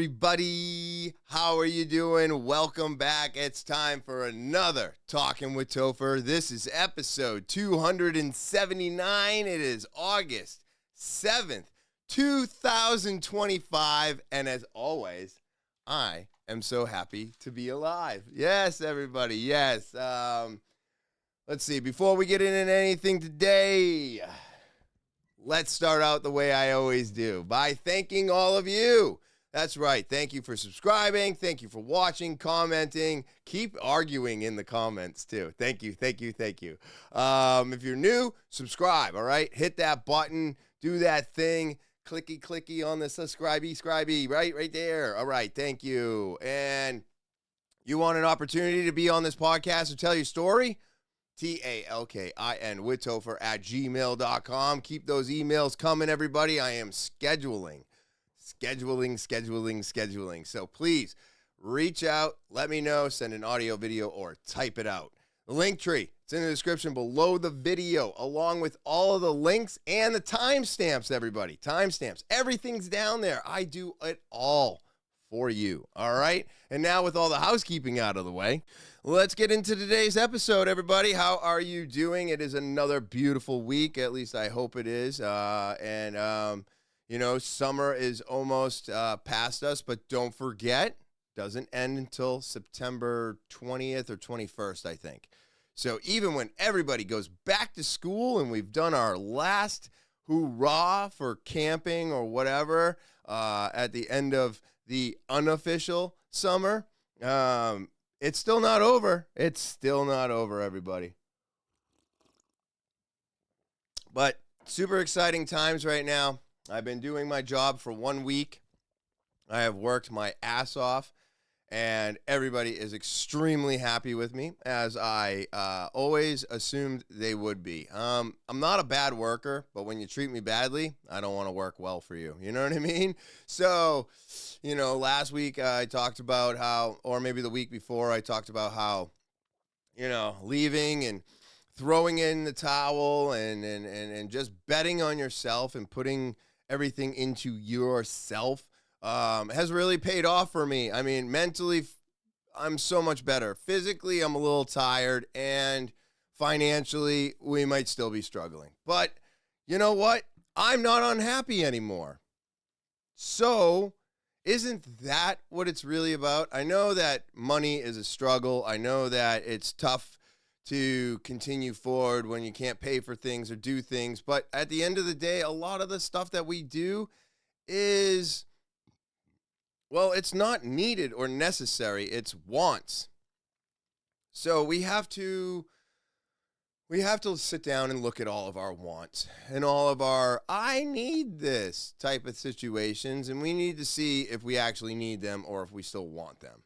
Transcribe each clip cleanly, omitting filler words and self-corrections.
everybody? How are you doing? Welcome back. It's time for another Talking with Topher. This is episode 279. It is August 7th, 2025. And as always, I am so happy to be alive. Yes, everybody. Yes. Let's see. Before we get into anything today, let's start out the way I always do, by thanking all of you. That's right. Thank you for subscribing. Thank you for watching, commenting. Keep arguing in the comments, too. Thank you, thank you, thank you. If you're new, subscribe, all right? Hit that button. Do that thing. Clicky, clicky on the subscribey, right there. All right, thank you. And you want an opportunity to be on this podcast or tell your story? talkinwithtopher@gmail.com. Keep those emails coming, everybody. I am scheduling. So please reach out, let me know, send an audio, video, or type it out. The link tree, it's in the description below the video, along with all of the links and the timestamps, everybody. Timestamps. Everything's down there. I do it all for you. All right? And now with all the housekeeping out of the way, let's get into today's episode, everybody. How are you doing? It is another beautiful week. At least I hope it is. You know, summer is almost past us, but don't forget, doesn't end until September 20th or 21st, I think. So even when everybody goes back to school and we've done our last hoorah for camping or whatever at the end of the unofficial summer, it's still not over. It's still not over, everybody. But super exciting times right now. I've been doing my job for 1 week. I have worked my ass off, and everybody is extremely happy with me, as I always assumed they would be. I'm not a bad worker, but when you treat me badly, I don't want to work well for you. You know what I mean? So, you know, last week I talked about how, or maybe the week before, I talked about how, you know, leaving and throwing in the towel and just betting on yourself and putting everything into yourself has really paid off for me. I mean, mentally, I'm so much better. Physically, I'm a little tired, and financially, we might still be struggling. But you know what? I'm not unhappy anymore. So, isn't that what it's really about? I know that money is a struggle. I know that it's tough to continue forward when you can't pay for things or do things. But at the end of the day, a lot of the stuff that we do is, well, it's not needed or necessary. It's wants. So we have to sit down and look at all of our wants and all of our I need this type of situations, and we need to see if we actually need them or if we still want them.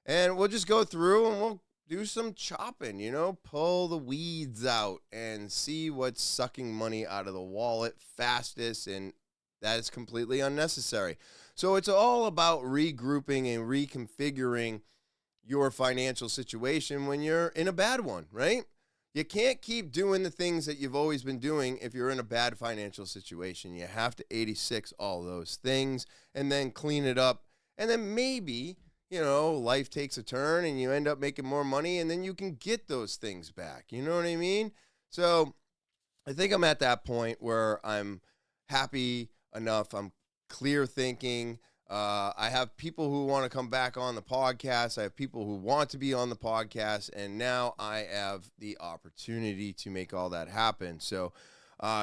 And we'll just go through and we'll do some chopping, you know, pull the weeds out and see what's sucking money out of the wallet fastest, and that is completely unnecessary. So it's all about regrouping and reconfiguring your financial situation when you're in a bad one, right? You can't keep doing the things that you've always been doing if you're in a bad financial situation. You have to 86 all those things and then clean it up, and then maybe, you know, life takes a turn and you end up making more money, and then you can get those things back. You know what I mean? So I think I'm at that point where I'm happy enough. I'm clear thinking. I have people who want to come back on the podcast. I have people who want to be on the podcast, and now I have the opportunity to make all that happen. So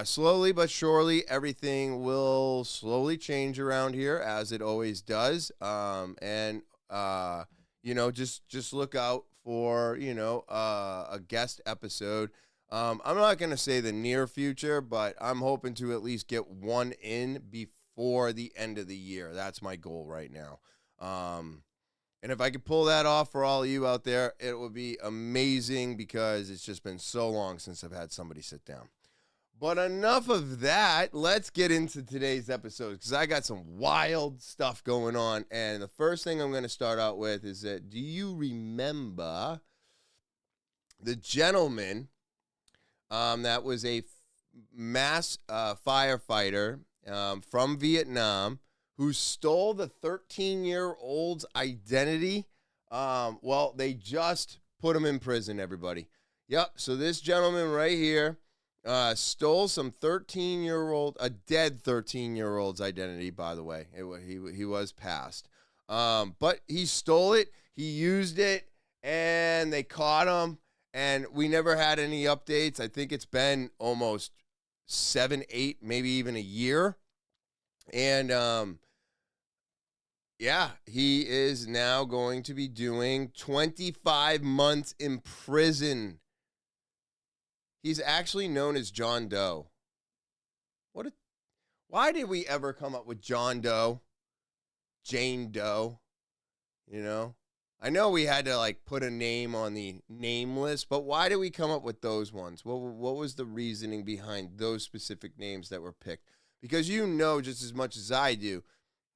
slowly but surely, everything will slowly change around here, as it always does. You know, just look out for, you know, a guest episode. I'm not going to say the near future, but I'm hoping to at least get one in before the end of the year. That's my goal right now. And if I could pull that off for all of you out there, it would be amazing, because it's just been so long since I've had somebody sit down. But enough of that. Let's get into today's episode, because I got some wild stuff going on. And the first thing I'm going to start out with is that, do you remember the gentleman that was a mass firefighter from Vietnam who stole the 13-year-old's identity. Well, they just put him in prison, everybody. Yep, so this gentleman right here stole some a dead 13-year-old's identity, by the way. He was passed. But he stole it, he used it, and they caught him, and we never had any updates. I think it's been almost 7, 8, maybe even a year. And yeah, he is now going to be doing 25 months in prison. He's actually known as John Doe. Why did we ever come up with John Doe? Jane Doe? You know? I know we had to like put a name on the name list, but why did we come up with those ones? What was the reasoning behind those specific names that were picked? Because you know just as much as I do,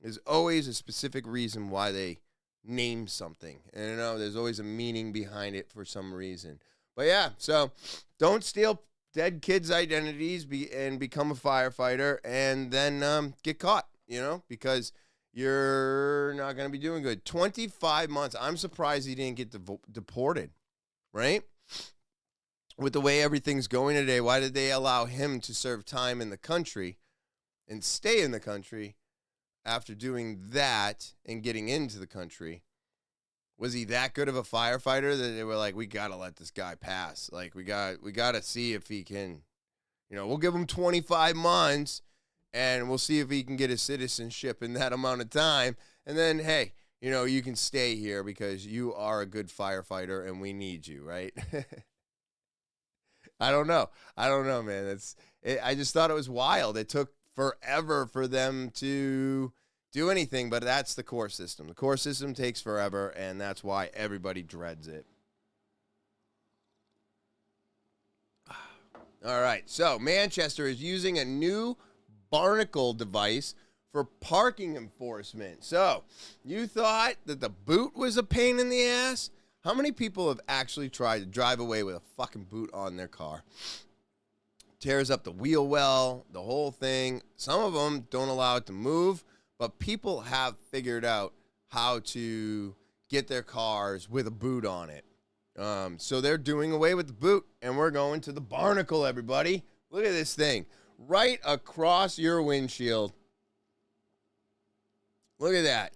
there's always a specific reason why they name something. And you know, there's always a meaning behind it for some reason. But yeah, so don't steal dead kids' identities and become a firefighter and then get caught, you know, because you're not going to be doing good. 25 months. I'm surprised he didn't get deported, right? With the way everything's going today, why did they allow him to serve time in the country and stay in the country after doing that and getting into the country? Was he that good of a firefighter that they were like, we got to let this guy pass? Like, we got to see if he can, you know, we'll give him 25 months and we'll see if he can get his citizenship in that amount of time. And then, hey, you know, you can stay here because you are a good firefighter and we need you, right? I don't know, man. I just thought it was wild. It took forever for them to do anything, but that's the core system. The core system takes forever, and that's why everybody dreads it. All right, so Manchester is using a new Barnacle device for parking enforcement. So you thought that the boot was a pain in the ass? How many people have actually tried to drive away with a fucking boot on their car? Tears up the wheel well, the whole thing. Some of them don't allow it to move, but people have figured out how to get their cars with a boot on it. So they're doing away with the boot, and we're going to the Barnacle, everybody. Look at this thing. Right across your windshield. Look at that.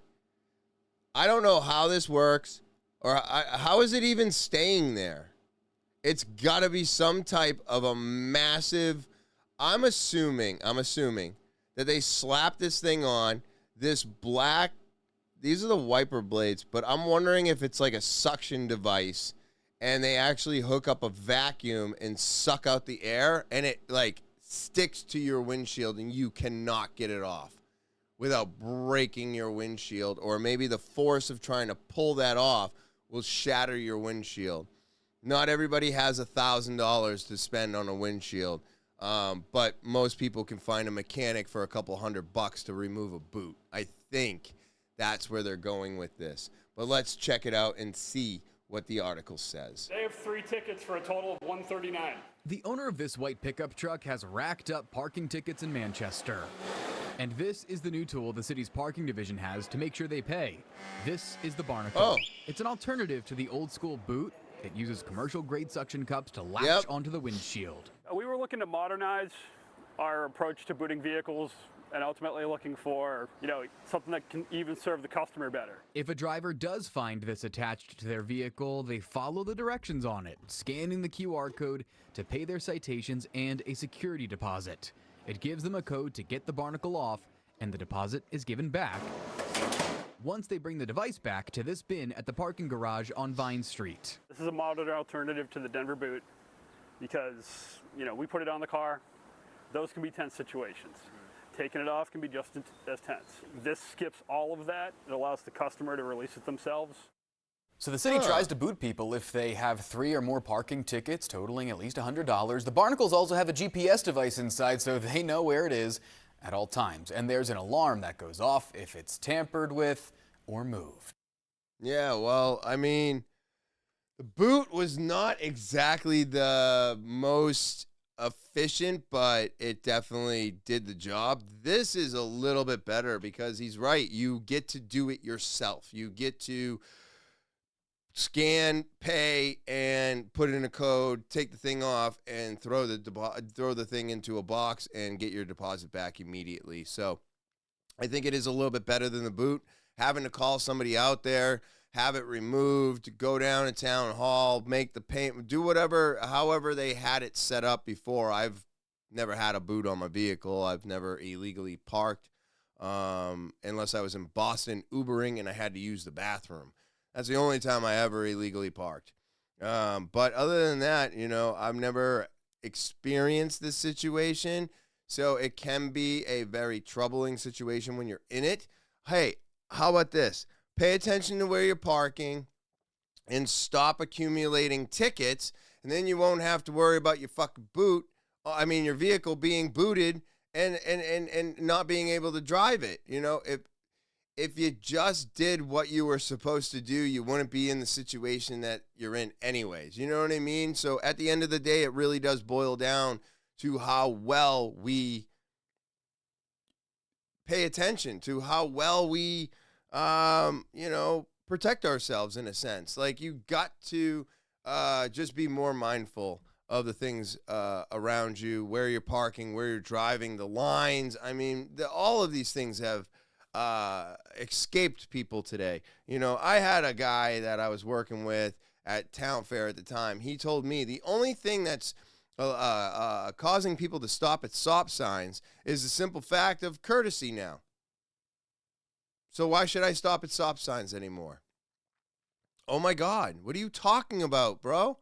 I don't know how this works, or how is it even staying there? It's got to be some type of a massive... I'm assuming that they slap this thing on, this black... These are the wiper blades, but I'm wondering if it's like a suction device, and they actually hook up a vacuum and suck out the air, and it, like, sticks to your windshield, and you cannot get it off without breaking your windshield, or maybe the force of trying to pull that off will shatter your windshield. Not everybody has $1,000 to spend on a windshield, but most people can find a mechanic for a couple $100 to remove a boot. I think that's where they're going with this. But let's check it out and see what the article says. They have 3 tickets for a total of $139. The owner of this white pickup truck has racked up parking tickets in Manchester. And this is the new tool the city's parking division has to make sure they pay. This is the Barnacle. Oh. It's an alternative to the old school boot. It uses commercial-grade suction cups to latch onto the windshield. We were looking to modernize our approach to booting vehicles and ultimately looking for, something that can even serve the customer better. If a driver does find this attached to their vehicle, they follow the directions on it, scanning the QR code to pay their citations and a security deposit. It gives them a code to get the Barnacle off, and the deposit is given back once they bring the device back to this bin at the parking garage on Vine Street. This is a modern alternative to the Denver boot because, we put it on the car. Those can be tense situations. Taking it off can be just as tense. This skips all of that. It allows the customer to release it themselves. So the city tries to boot people if they have 3 or more parking tickets totaling at least $100. The Barnacles also have a GPS device inside so they know where it is at all times. And there's an alarm that goes off if it's tampered with or moved. Yeah, well, I mean, the boot was not exactly the most efficient, but it definitely did the job. This is a little bit better because he's right. You get to do it yourself. You get to scan, pay, and put in a code, take the thing off, and throw the thing into a box and get your deposit back immediately. So I think it is a little bit better than the boot. Having to call somebody out there, have it removed, go down to town hall, make the payment, do whatever, however they had it set up before. I've never had a boot on my vehicle. I've never illegally parked unless I was in Boston Ubering and I had to use the bathroom. That's the only time I ever illegally parked. But other than that, I've never experienced this situation. So it can be a very troubling situation when you're in it. Hey, how about this? Pay attention to where you're parking and stop accumulating tickets, and then you won't have to worry about your fucking your vehicle being booted and not being able to drive it. If you just did what you were supposed to do, you wouldn't be in the situation that you're in anyways. You know what I mean? So at the end of the day, it really does boil down to how well we pay attention, to how well we protect ourselves in a sense. Like, you got to just be more mindful of the things around you, where you're parking, where you're driving, the lines. I mean, all of these things have escaped people today. I had a guy that I was working with at Town Fair at the time. He told me the only thing that's causing people to stop at stop signs is the simple fact of courtesy now. So why should I stop at stop signs anymore? Oh my God, what are you talking about, bro?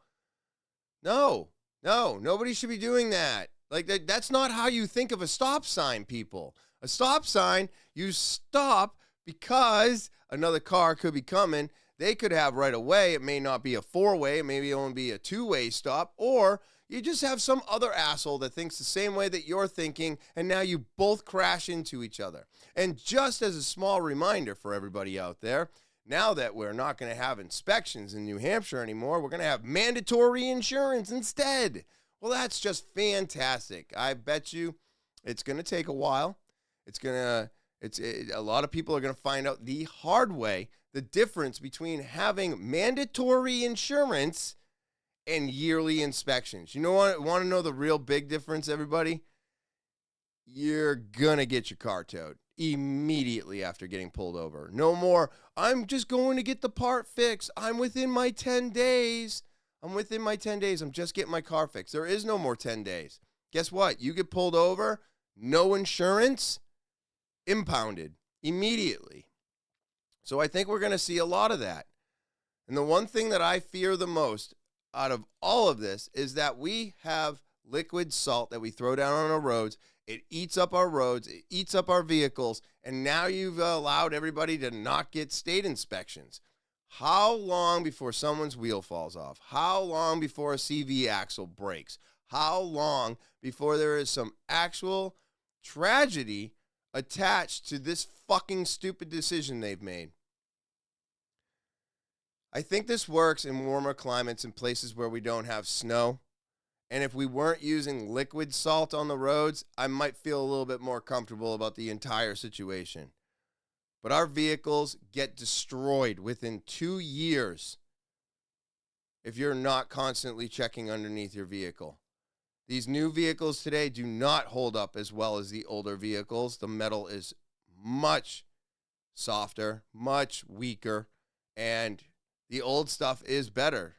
No, nobody should be doing that. Like, that's not how you think of a stop sign, people. A stop sign, you stop because another car could be coming. They could have right away. It may not be a four-way. It may only be a two-way stop. Or you just have some other asshole that thinks the same way that you're thinking, and now you both crash into each other. And just as a small reminder for everybody out there, now that we're not going to have inspections in New Hampshire anymore, we're going to have mandatory insurance instead. Well, that's just fantastic. I bet you it's going to take a while. A lot of people are going to find out the hard way the difference between having mandatory insurance and yearly inspections. You know what? Want to know the real big difference, everybody? You're going to get your car towed immediately after getting pulled over. No more, I'm just going to get the part fixed. I'm within my 10 days. I'm just getting my car fixed. There is no more 10 days. Guess what? You get pulled over, no insurance, impounded immediately. So I think we're going to see a lot of that. And the one thing that I fear the most out of all of this is that we have liquid salt that we throw down on our roads. It eats up our roads, it eats up our vehicles, and now you've allowed everybody to not get state inspections. How long before someone's wheel falls off? How long before a CV axle breaks? How long before there is some actual tragedy attached to this fucking stupid decision they've made? I think this works in warmer climates in places where we don't have snow. And if we weren't using liquid salt on the roads, I might feel a little bit more comfortable about the entire situation. But our vehicles get destroyed within 2 years if you're not constantly checking underneath your vehicle. These new vehicles today do not hold up as well as the older vehicles. The metal is much softer, much weaker, and the old stuff is better.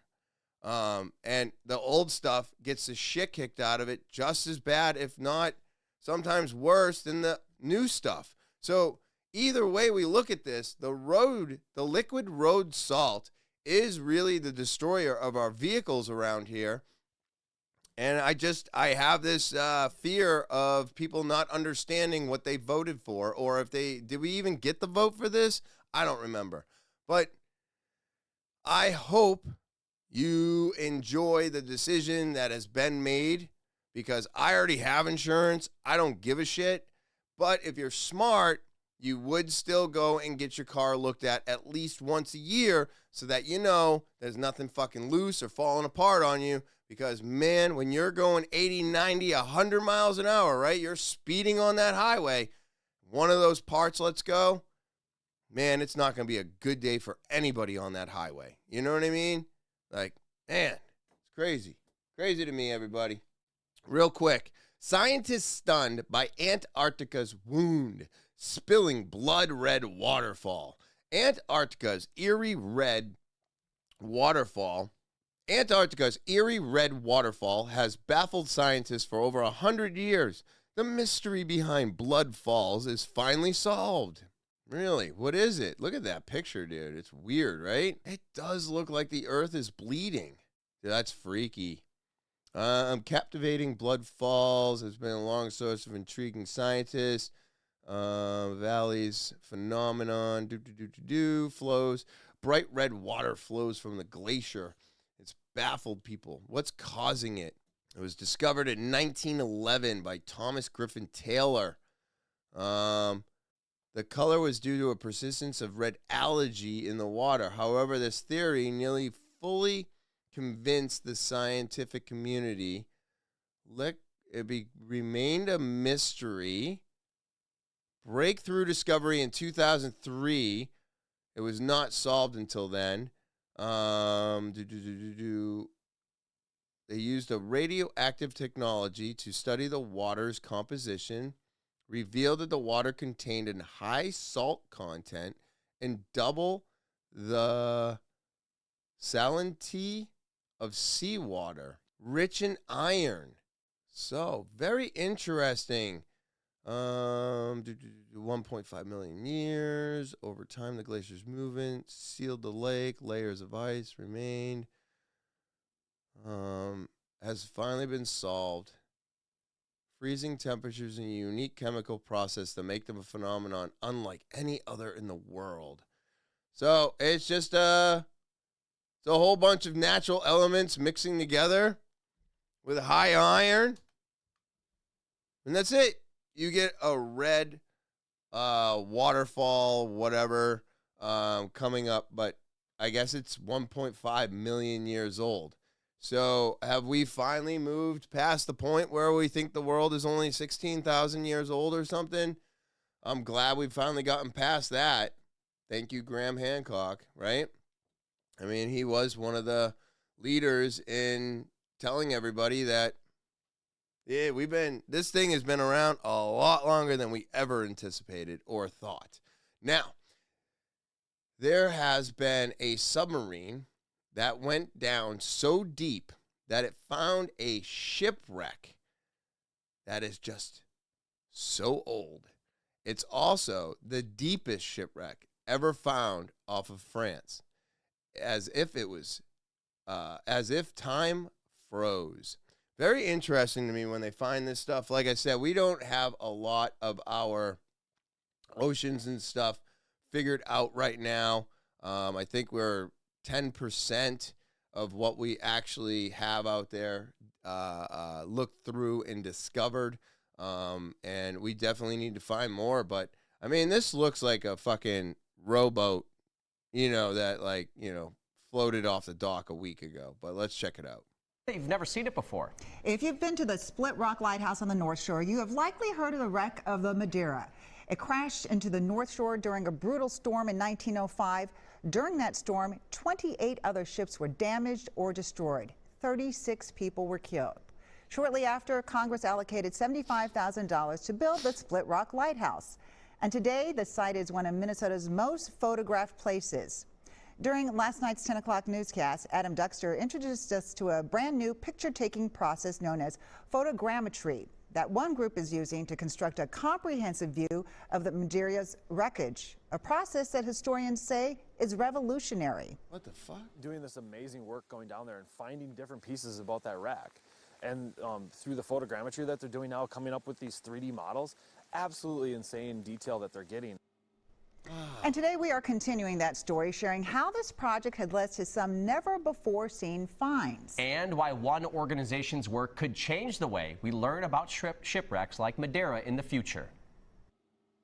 And the old stuff gets the shit kicked out of it just as bad, if not sometimes worse than the new stuff. So either way we look at this, the liquid road salt is really the destroyer of our vehicles around here. And I have this fear of people not understanding what they voted for, or did we even get the vote for this? I don't remember. But I hope you enjoy the decision that has been made, because I already have insurance. I don't give a shit. But if you're smart, you would still go and get your car looked at least once a year so that you know there's nothing fucking loose or falling apart on you Because, man, when you're going 80, 90, 100 miles an hour, right, you're speeding on that highway, one of those parts lets go, man, it's not going to be a good day for anybody on that highway. You know what I mean? Like, man, it's crazy. Crazy to me, everybody. Real quick, scientists stunned by Antarctica's wound, spilling blood-red waterfall. Antarctica's eerie red waterfall has baffled scientists for over 100 years. The mystery behind blood falls is finally solved. Really? What is it? Look at that picture, dude. It's weird, right? It does look like the earth is bleeding. Dude, that's freaky. Captivating blood falls has been a long source of intriguing scientists. Valleys phenomenon. Flows. Bright red water flows from the glacier. It's baffled people. What's causing it? It was discovered in 1911 by Thomas Griffin Taylor. The color was due to a persistence of red algae in the water. However, this theory nearly fully convinced the scientific community. Remained a mystery. Breakthrough discovery in 2003. It was not solved until then. They used a radioactive technology to study the water's composition, revealed that the water contained a high salt content and double the salinity of seawater, rich in iron. So, very interesting. 1.5 million years. Over time, the glacier's movement sealed the lake. Layers of ice remained. Has finally been solved. Freezing temperatures and a unique chemical process that make them a phenomenon unlike any other in the world. So it's just it's a whole bunch of natural elements mixing together with high iron, and that's it. You get a red waterfall, whatever, coming up, but I guess it's 1.5 million years old. So have we finally moved past the point where we think the world is only 16,000 years old or something? I'm glad we've finally gotten past that. Thank you, Graham Hancock, right? I mean, he was one of the leaders in telling everybody that, yeah, this thing has been around a lot longer than we ever anticipated or thought. Now, there has been a submarine that went down so deep that it found a shipwreck that is just so old. It's also the deepest shipwreck ever found off of France, as if time froze. Very interesting to me when they find this stuff. Like I said, we don't have a lot of our oceans and stuff figured out right now. I think we're 10% of what we actually have out there looked through and discovered. And we definitely need to find more. But, I mean, this looks like a fucking rowboat, that, floated off the dock a week ago. But let's check it out. You've never seen it before. If you've been to the Split Rock Lighthouse on the North Shore, you have likely heard of the wreck of the Madeira. It crashed into the North Shore during a brutal storm in 1905. During that storm, 28 other ships were damaged or destroyed. 36 people were killed. Shortly after, Congress allocated $75,000 to build the Split Rock Lighthouse. And today, the site is one of Minnesota's most photographed places. During last night's 10 o'clock newscast, Adam Duxter introduced us to a brand new picture-taking process known as photogrammetry that one group is using to construct a comprehensive view of the Madeira's wreckage, a process that historians say is revolutionary. What the fuck? Doing this amazing work going down there and finding different pieces about that wreck. And through the photogrammetry that they're doing now, coming up with these 3D models, absolutely insane detail that they're getting. And today we are continuing that story, sharing how this project had led to some never-before-seen finds. And why one organization's work could change the way we learn about shipwrecks like Madeira in the future.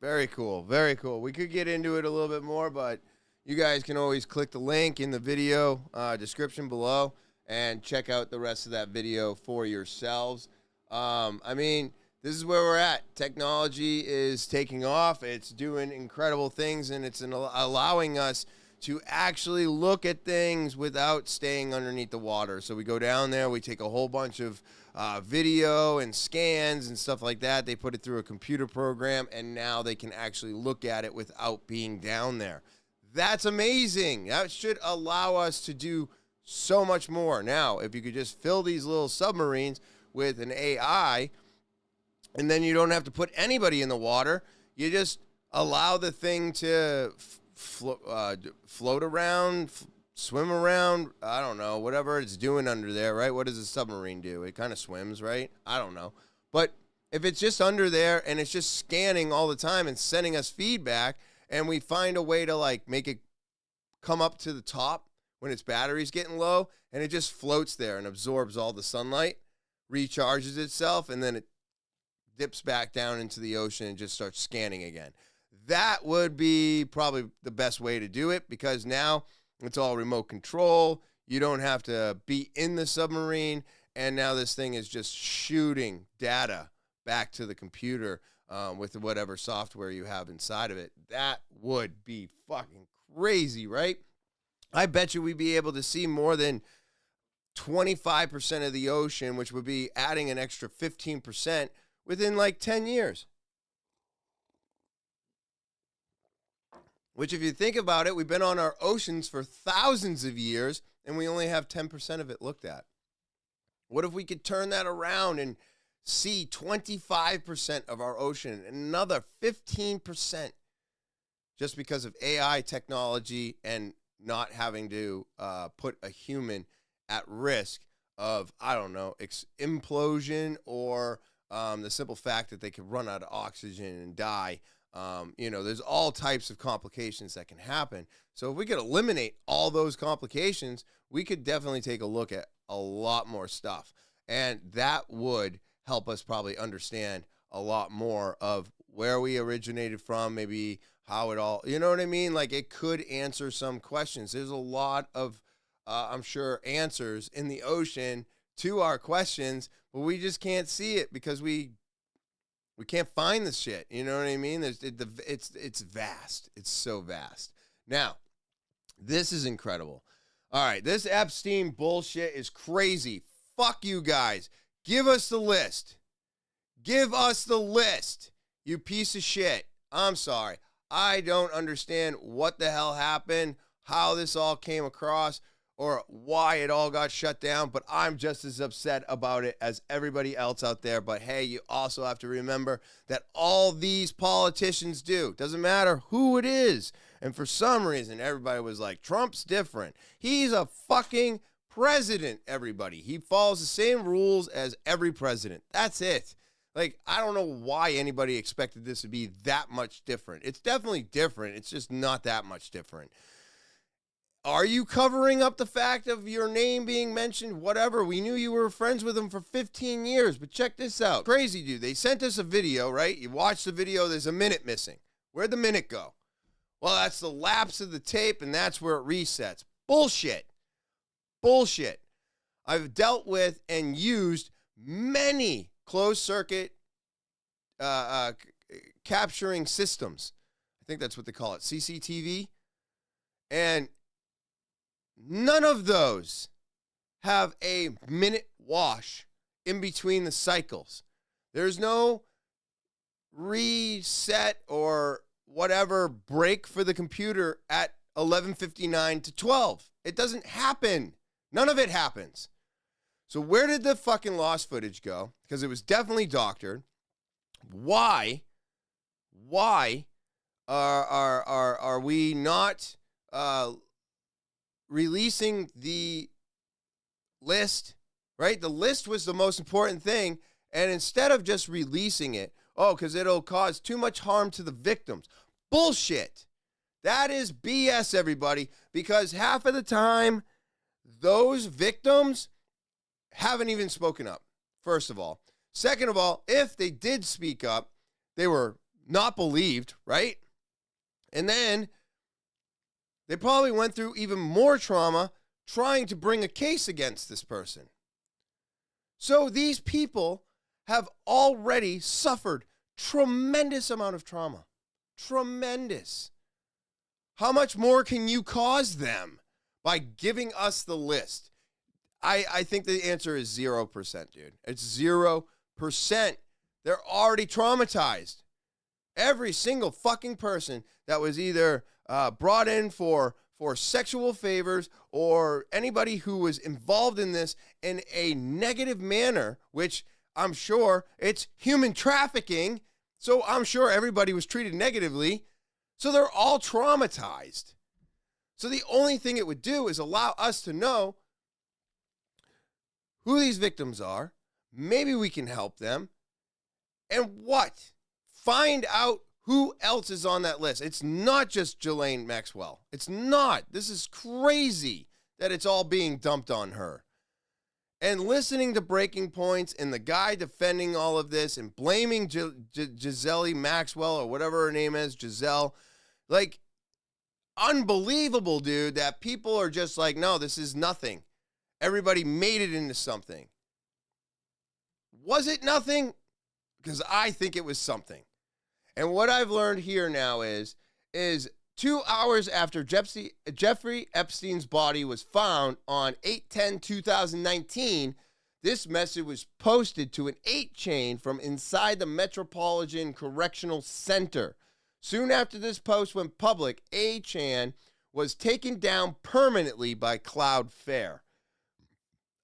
Very cool, very cool. We could get into it a little bit more, but you guys can always click the link in the video description below and check out the rest of that video for yourselves. I mean, this is where we're at. Technology is taking off. It's doing incredible things, and it's allowing us to actually look at things without staying underneath the water. So we go down there, we take a whole bunch of video and scans and stuff like that. They put it through a computer program, and now they can actually look at it without being down there. That's amazing. That should allow us to do so much more. Now, if you could just fill these little submarines with an AI, and then you don't have to put anybody in the water, you just allow the thing to float around, swim around, I don't know, whatever it's doing under there, right? What does a submarine do? It kind of swims, right? I don't know. But if it's just under there and it's just scanning all the time and sending us feedback, and we find a way to like make it come up to the top when its battery's getting low, and it just floats there and absorbs all the sunlight, recharges itself, and then it dips back down into the ocean and just starts scanning again. That would be probably the best way to do it, because now it's all remote control. You don't have to be in the submarine, and now this thing is just shooting data back to the computer with whatever software you have inside of it. That would be fucking crazy, right? I bet you we'd be able to see more than 25% of the ocean, which would be adding an extra 15% within like 10 years. Which, if you think about it, we've been on our oceans for thousands of years, and we only have 10% of it looked at. What if we could turn that around and see 25% of our ocean, and another 15%, just because of AI technology and not having to put a human at risk of, I don't know, implosion, or the simple fact that they could run out of oxygen and die. There's all types of complications that can happen. So if we could eliminate all those complications, we could definitely take a look at a lot more stuff. And that would help us probably understand a lot more of where we originated from, maybe how it all, you know what I mean? Like, it could answer some questions. There's a lot of, I'm sure, answers in the ocean to our questions, but we just can't see it because we can't find the shit. You know what I mean? It's vast. It's so vast. Now, this is incredible. All right, this Epstein bullshit is crazy. Fuck you guys. Give us the list. Give us the list, you piece of shit. I'm sorry. I don't understand what the hell happened, how this all came across, or why it all got shut down, but I'm just as upset about it as everybody else out there. But hey, you also have to remember that all these politicians do. Doesn't matter who it is. And for some reason, everybody was like, Trump's different. He's a fucking president, everybody. He follows the same rules as every president. That's it. Like, I don't know why anybody expected this to be that much different. It's definitely different. It's just not that much different. Are you covering up the fact of your name being mentioned? Whatever. We knew you were friends with him for 15 years, but check this out. Crazy dude. They sent us a video, right? You watch the video, there's a minute missing. Where'd the minute go? Well, that's the lapse of the tape, and that's where it resets. Bullshit. Bullshit. I've dealt with and used many closed circuit capturing systems. I think that's what they call it, CCTV. And none of those have a minute wash in between the cycles. There's no reset or whatever break for the computer at 11:59 to 12. It doesn't happen. None of it happens. So where did the fucking lost footage go? Because it was definitely doctored. Why are we not releasing the list, right? The list was the most important thing. And instead of just releasing it, because it'll cause too much harm to the victims. Bullshit. That is BS, everybody, because half of the time, those victims haven't even spoken up, first of all. Second of all, if they did speak up, they were not believed, right? And then they probably went through even more trauma trying to bring a case against this person. So these people have already suffered tremendous amount of trauma. Tremendous. How much more can you cause them by giving us the list? I think the answer is 0%, dude. It's 0%. They're already traumatized. Every single fucking person that was either brought in for sexual favors or anybody who was involved in this in a negative manner, which I'm sure it's human trafficking, so I'm sure everybody was treated negatively. So they're all traumatized. So the only thing it would do is allow us to know who these victims are. Maybe we can help them. And what? Find out who else is on that list. It's not just Ghislaine Maxwell. It's not. This is crazy that it's all being dumped on her. And listening to breaking points and the guy defending all of this and blaming Giselle Maxwell or whatever her name is, Giselle, like, unbelievable, dude, that people are just like, no, this is nothing. Everybody made it into something. Was it nothing? Because I think it was something. And what I've learned here now is 2 hours after Jeffrey Epstein's body was found on 8/10/2019, this message was posted to an 8-chain from inside the Metropolitan Correctional Center. Soon after this post went public, 8chan was taken down permanently by Cloudflare.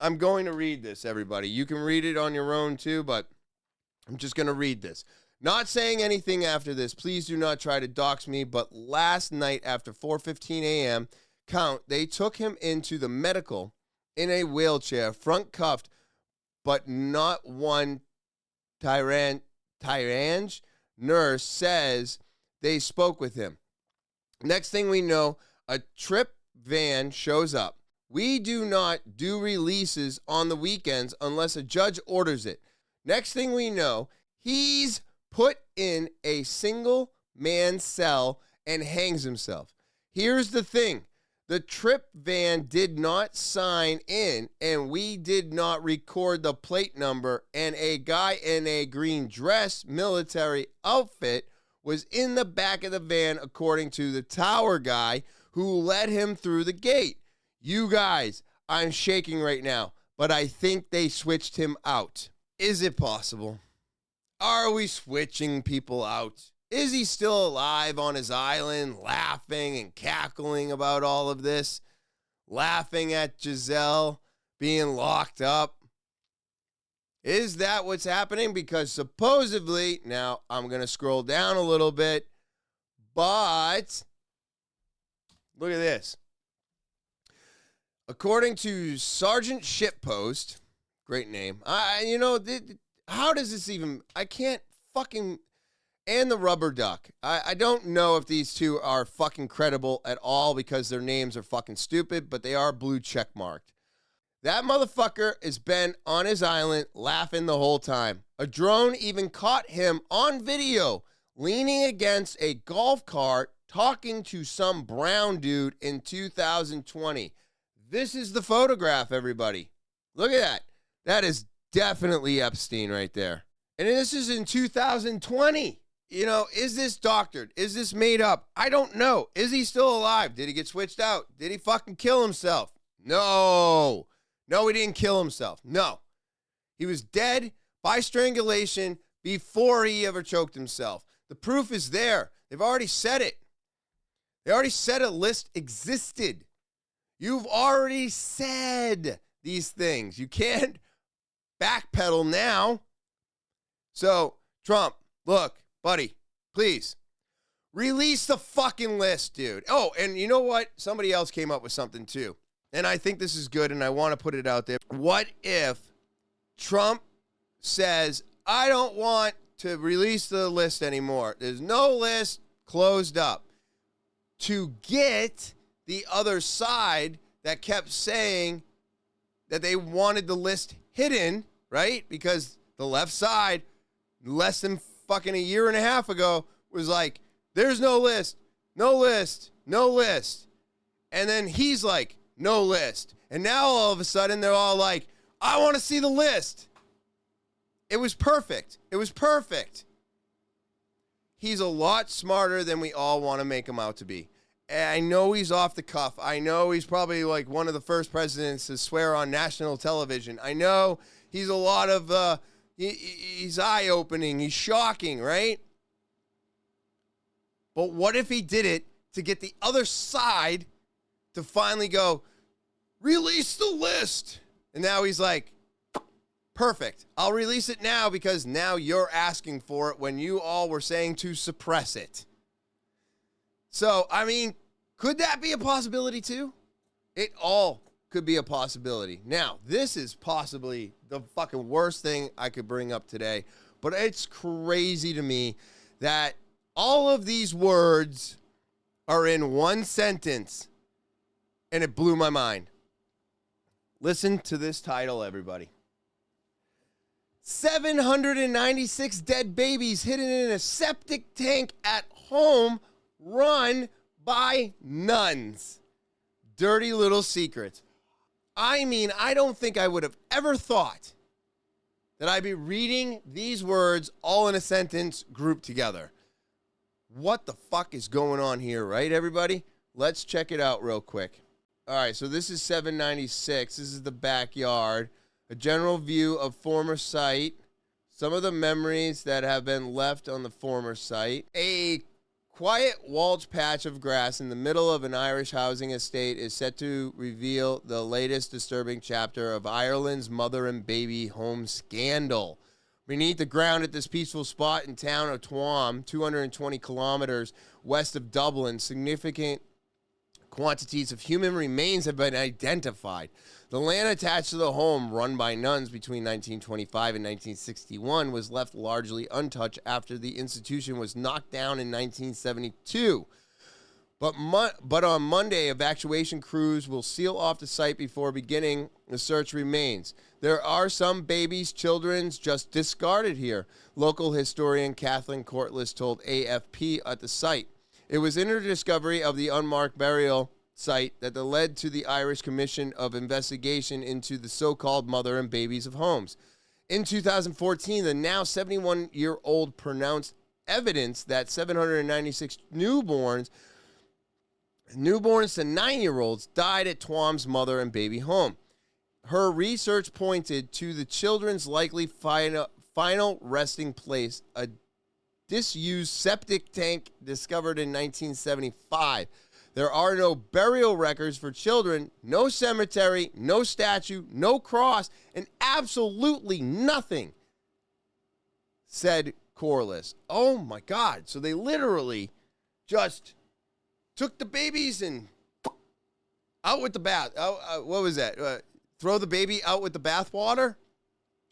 I'm going to read this, everybody. You can read it on your own too, but I'm just going to read this. Not saying anything after this. Please do not try to dox me, but last night after 4:15 a.m., they took him into the medical in a wheelchair, front cuffed, but not one tyrange nurse says they spoke with him. Next thing we know, a trip van shows up. We do not do releases on the weekends unless a judge orders it. Next thing we know, he's put in a single man cell and hangs himself. Here's the thing. The trip van did not sign in and we did not record the plate number, and a guy in a green dress military outfit was in the back of the van according to the tower guy who led him through the gate. You guys, I'm shaking right now, but I think they switched him out. Is it possible? Are we switching people out? Is he still alive on his island, laughing and cackling about all of this? Laughing at Giselle being locked up? Is that what's happening? Because supposedly, now I'm going to scroll down a little bit, but look at this. According to Sergeant Shitpost, great name. How does this even, I can't fucking, and the rubber duck. I don't know if these two are fucking credible at all because their names are fucking stupid, but they are blue check marked. That motherfucker has been on his island laughing the whole time. A drone even caught him on video leaning against a golf cart talking to some brown dude in 2020. This is the photograph, everybody. Look at that. That is definitely Epstein right there. And this is in 2020. You know, is this doctored? Is this made up? I don't know. Is he still alive? Did he get switched out? Did he fucking kill himself? No. No, he didn't kill himself. No. He was dead by strangulation before he ever choked himself. The proof is there. They've already said it. They already said a list existed. You've already said these things. You can't backpedal now. So, Trump, look, buddy, please, release the fucking list, dude. Oh, and you know what? Somebody else came up with something too. And I think this is good, and I want to put it out there. What if Trump says, I don't want to release the list anymore. There's no list, closed up. To get the other side that kept saying that they wanted the list hidden, right? Because the left side, less than fucking a year and a half ago, was like, there's no list, no list, no list. And then he's like, no list. And now all of a sudden they're all like, I want to see the list. It was perfect. It was perfect. He's a lot smarter than we all want to make him out to be. And I know he's off the cuff. I know he's probably like one of the first presidents to swear on national television. I know he's a lot of, he's eye-opening. He's shocking, right? But what if he did it to get the other side to finally go, release the list? And now he's like, perfect. I'll release it now because now you're asking for it when you all were saying to suppress it. So, I mean, could that be a possibility too? It all could be a possibility. Now, this is possibly the fucking worst thing I could bring up today, but it's crazy to me that all of these words are in one sentence, and it blew my mind. Listen to this title, everybody. 796 dead babies hidden in a septic tank at home run by nuns. Dirty little secrets. I mean, I don't think I would have ever thought that I'd be reading these words all in a sentence grouped together. What the fuck is going on here, right, everybody? Let's check it out real quick. All right, so this is 796. This is the backyard. A general view of former site. Some of the memories that have been left on the former site. A quiet walled patch of grass in the middle of an Irish housing estate is set to reveal the latest disturbing chapter of Ireland's mother and baby home scandal. Beneath the ground at this peaceful spot in town of Tuam, 220 kilometers west of Dublin, significant quantities of human remains have been identified. The land attached to the home, run by nuns between 1925 and 1961, was left largely untouched after the institution was knocked down in 1972. But on Monday, evacuation crews will seal off the site before beginning the search remains. There are some babies, children just discarded here, local historian Kathleen Courtlis told AFP at the site. It was in her discovery of the unmarked burial site that led to the Irish Commission of Investigation into the so-called mother and babies of homes. In 2014, the now 71-year-old pronounced evidence that 796 newborns to 9-year-olds died at Tuam's mother and baby home. Her research pointed to the children's likely final resting place, a disused septic tank discovered in 1975. There are no burial records for children, no cemetery, no statue, no cross, and absolutely nothing, said Corliss. Oh my God. So they literally just took the babies and out with the bath. What was that? Throw the baby out with the bathwater?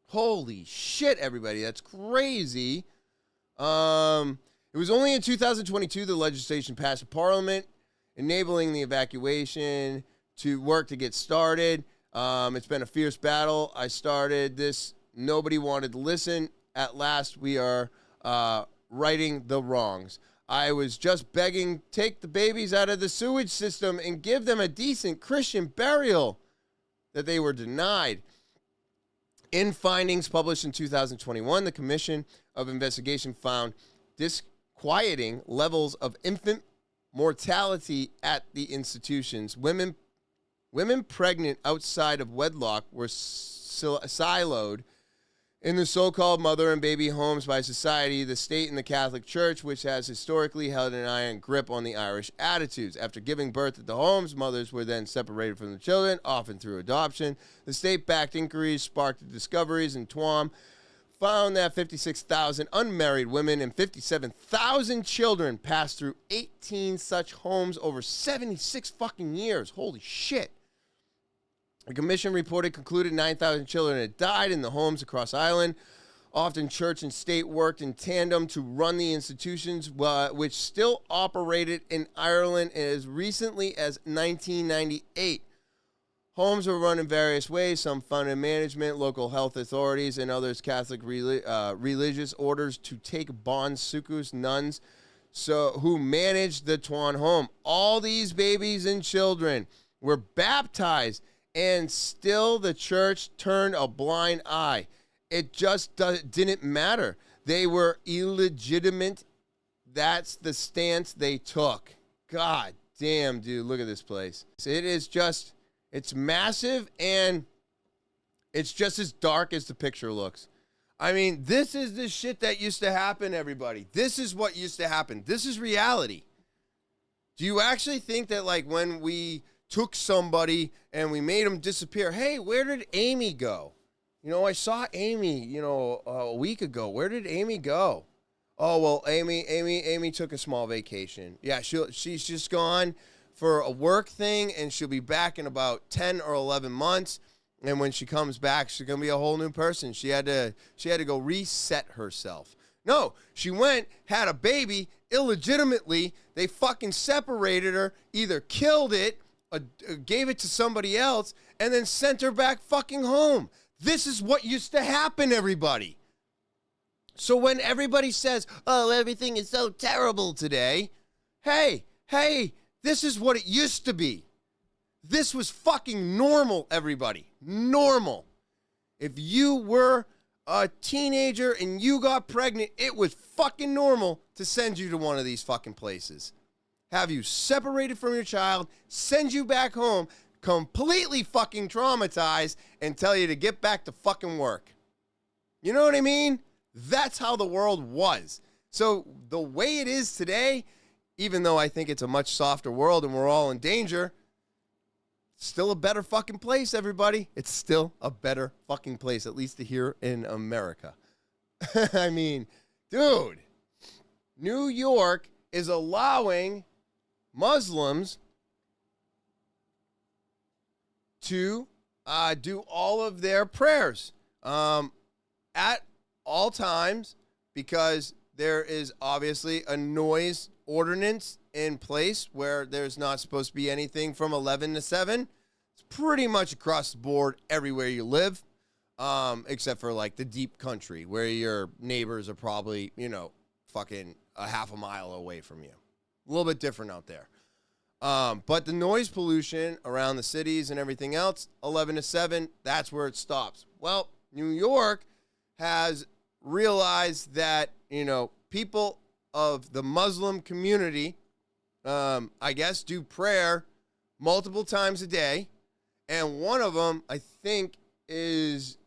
Holy shit, everybody. That's crazy. It was only in 2022 the legislation passed in Parliament, enabling the evacuation to work to get started. It's been a fierce battle. I started this. Nobody wanted to listen. At last, we are righting the wrongs. I was just begging, take the babies out of the sewage system and give them a decent Christian burial that they were denied. In findings published in 2021, the Commission of Investigation found disquieting levels of infant mortality at the institutions. Women pregnant outside of wedlock were siloed in the so-called mother and baby homes by society, the state, and the Catholic Church, which has historically held an iron grip on the Irish attitudes. After giving birth at the homes, mothers were then separated from the children, often through adoption. The state-backed inquiries sparked the discoveries in Tuam, found that 56,000 unmarried women and 57,000 children passed through 18 such homes over 76 fucking years. Holy shit. The commission reported concluded 9,000 children had died in the homes across Ireland. Often church and state worked in tandem to run the institutions, which still operated in Ireland as recently as 1998. Homes were run in various ways, some funded management, local health authorities, and others Catholic religious orders to take Bon Sucus nuns who managed the Tuam home. All these babies and children were baptized, and still the church turned a blind eye. It just didn't matter. They were illegitimate. That's the stance they took. God damn, dude, look at this place. It is just, it's massive, and it's just as dark as the picture looks. I mean, this is the shit that used to happen, everybody. This is what used to happen. This is reality. Do you actually think that, like, when we took somebody and we made them disappear, hey, where did Amy go? You know, I saw Amy, you know, a week ago. Where did Amy go? Oh, well, Amy took a small vacation. Yeah, she's just gone for a work thing, and she'll be back in about 10 or 11 months. And when she comes back, she's going to be a whole new person. She had to go reset herself. No, she went, had a baby, illegitimately. They fucking separated her, either killed it, gave it to somebody else, and then sent her back fucking home. This is what used to happen, everybody. So when everybody says, oh, everything is so terrible today, hey, this is what it used to be. This was fucking normal, everybody. Normal. If you were a teenager and you got pregnant, it was fucking normal to send you to one of these fucking places. Have you separated from your child, send you back home, completely fucking traumatized, and tell you to get back to fucking work. You know what I mean? That's how the world was. So the way it is today, even though I think it's a much softer world and we're all in danger, still a better fucking place, everybody. It's still a better fucking place, at least here in America. I mean, dude, New York is allowing Muslims to do all of their prayers at all times, because there is obviously a noise ordinance in place where there's not supposed to be anything from 11 to 7. It's pretty much across the board everywhere you live, except for like the deep country where your neighbors are probably, you know, fucking a half a mile away from you. A little bit different out there. But the noise pollution around the cities and everything else, 11 to 7, that's where it stops. Well, New York has realized that, you know, people of the Muslim community, I guess, do prayer multiple times a day. And one of them, I think, is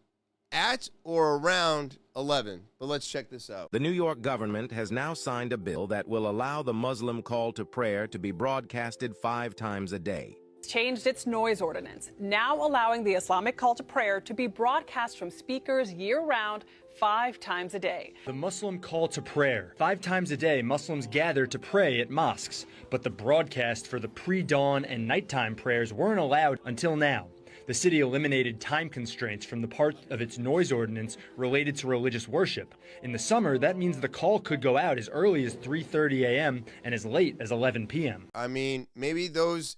at or around 11. But let's check this out. The New York government has now signed a bill that will allow the Muslim call to prayer to be broadcasted 5 times a day. Changed its noise ordinance, now allowing the Islamic call to prayer to be broadcast from speakers year-round 5 times a day. The Muslim call to prayer. 5 times a day, Muslims gather to pray at mosques, but the broadcast for the pre-dawn and nighttime prayers weren't allowed until now. The city eliminated time constraints from the part of its noise ordinance related to religious worship. In the summer, that means the call could go out as early as 3:30 a.m. and as late as 11 p.m. I mean, maybe those...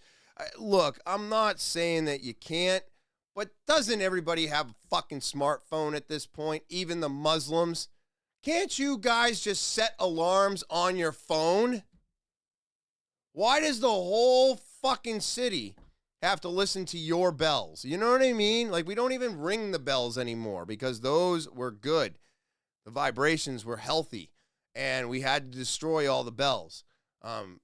Look, I'm not saying that you can't, but doesn't everybody have a fucking smartphone at this point, even the Muslims? Can't you guys just set alarms on your phone? Why does the whole fucking city have to listen to your bells? You know what I mean? Like, we don't even ring the bells anymore because those were good. The vibrations were healthy, and we had to destroy all the bells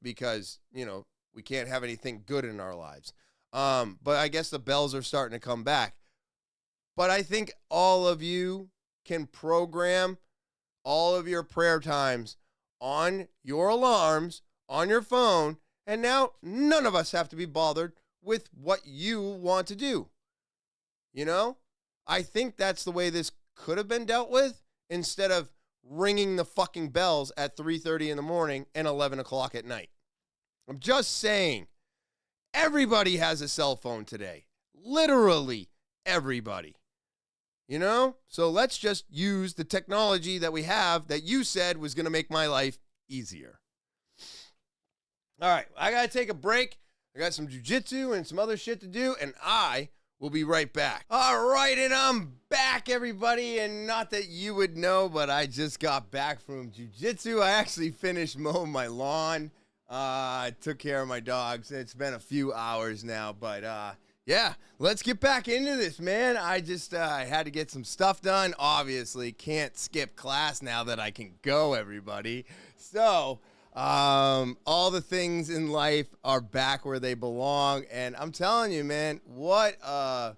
because, you know, we can't have anything good in our lives. But I guess the bells are starting to come back. But I think all of you can program all of your prayer times on your alarms, on your phone, and now none of us have to be bothered with what you want to do. You know? I think that's the way this could have been dealt with, instead of ringing the fucking bells at 3:30 in the morning and 11 o'clock at night. I'm just saying, everybody has a cell phone today. Literally everybody. You know? So let's just use the technology that we have that you said was going to make my life easier. All right, I got to take a break. I got some jujitsu and some other shit to do, and I will be right back. All right, and I'm back, everybody. And not that you would know, but I just got back from jujitsu. I actually finished mowing my lawn. I took care of my dogs. It's been a few hours now, but yeah, let's get back into this, man. I just I had to get some stuff done. Obviously, can't skip class now that I can go, everybody. So all the things in life are back where they belong, and I'm telling you, man, what a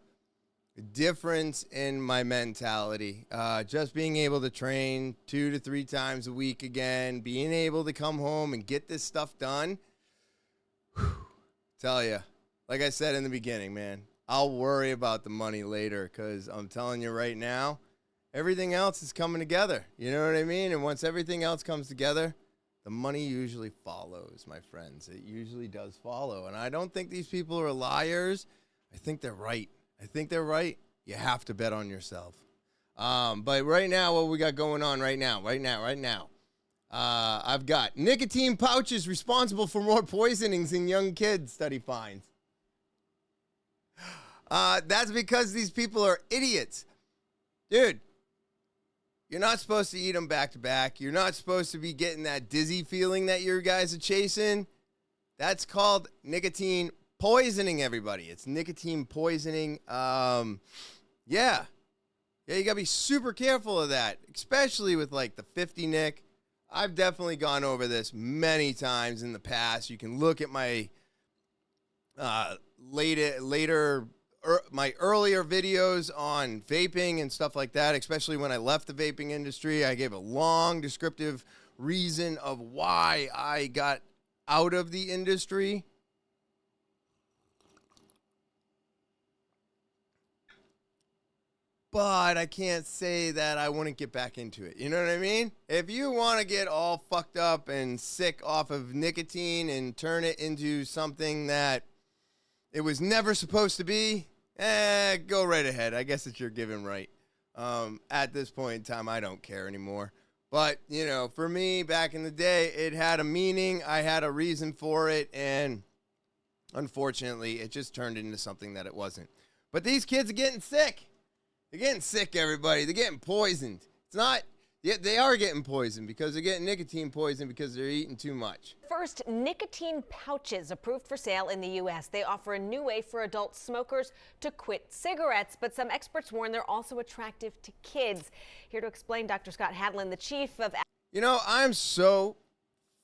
difference in my mentality. Just being able to train 2 to 3 times a week again, being able to come home and get this stuff done. Tell you, like I said in the beginning, man, I'll worry about the money later, because I'm telling you right now, everything else is coming together. You know what I mean? And once everything else comes together, the money usually follows, my friends. It usually does follow. And I don't think these people are liars. I think they're right. I think they're right. You have to bet on yourself. But right now, what we got going on right now, I've got nicotine pouches responsible for more poisonings in young kids, study finds. That's because these people are idiots. Dude, you're not supposed to eat them back to back. You're not supposed to be getting that dizzy feeling that your guys are chasing. That's called nicotine poisoning, everybody. It's nicotine poisoning. Yeah, you gotta be super careful of that, especially with like the 50 Nic. I've definitely gone over this many times in the past. You can look at my my earlier videos on vaping and stuff like that, especially when I left the vaping industry. I gave a long descriptive reason of why I got out of the industry. But I can't say that I wouldn't get back into it. You know what I mean? If you want to get all fucked up and sick off of nicotine and turn it into something that it was never supposed to be, go right ahead. I guess it's your given right. At this point in time, I don't care anymore. But, you know, for me, back in the day, it had a meaning. I had a reason for it. And unfortunately, it just turned into something that it wasn't. But these kids are getting sick. They're getting sick, everybody. They're getting poisoned. It's not, yeah, they are getting poisoned because they're getting nicotine poison because they're eating too much. First, nicotine pouches approved for sale in the U.S. They offer a new way for adult smokers to quit cigarettes, but some experts warn they're also attractive to kids. Here to explain, Dr. Scott Hadlin, the chief of... You know, I'm so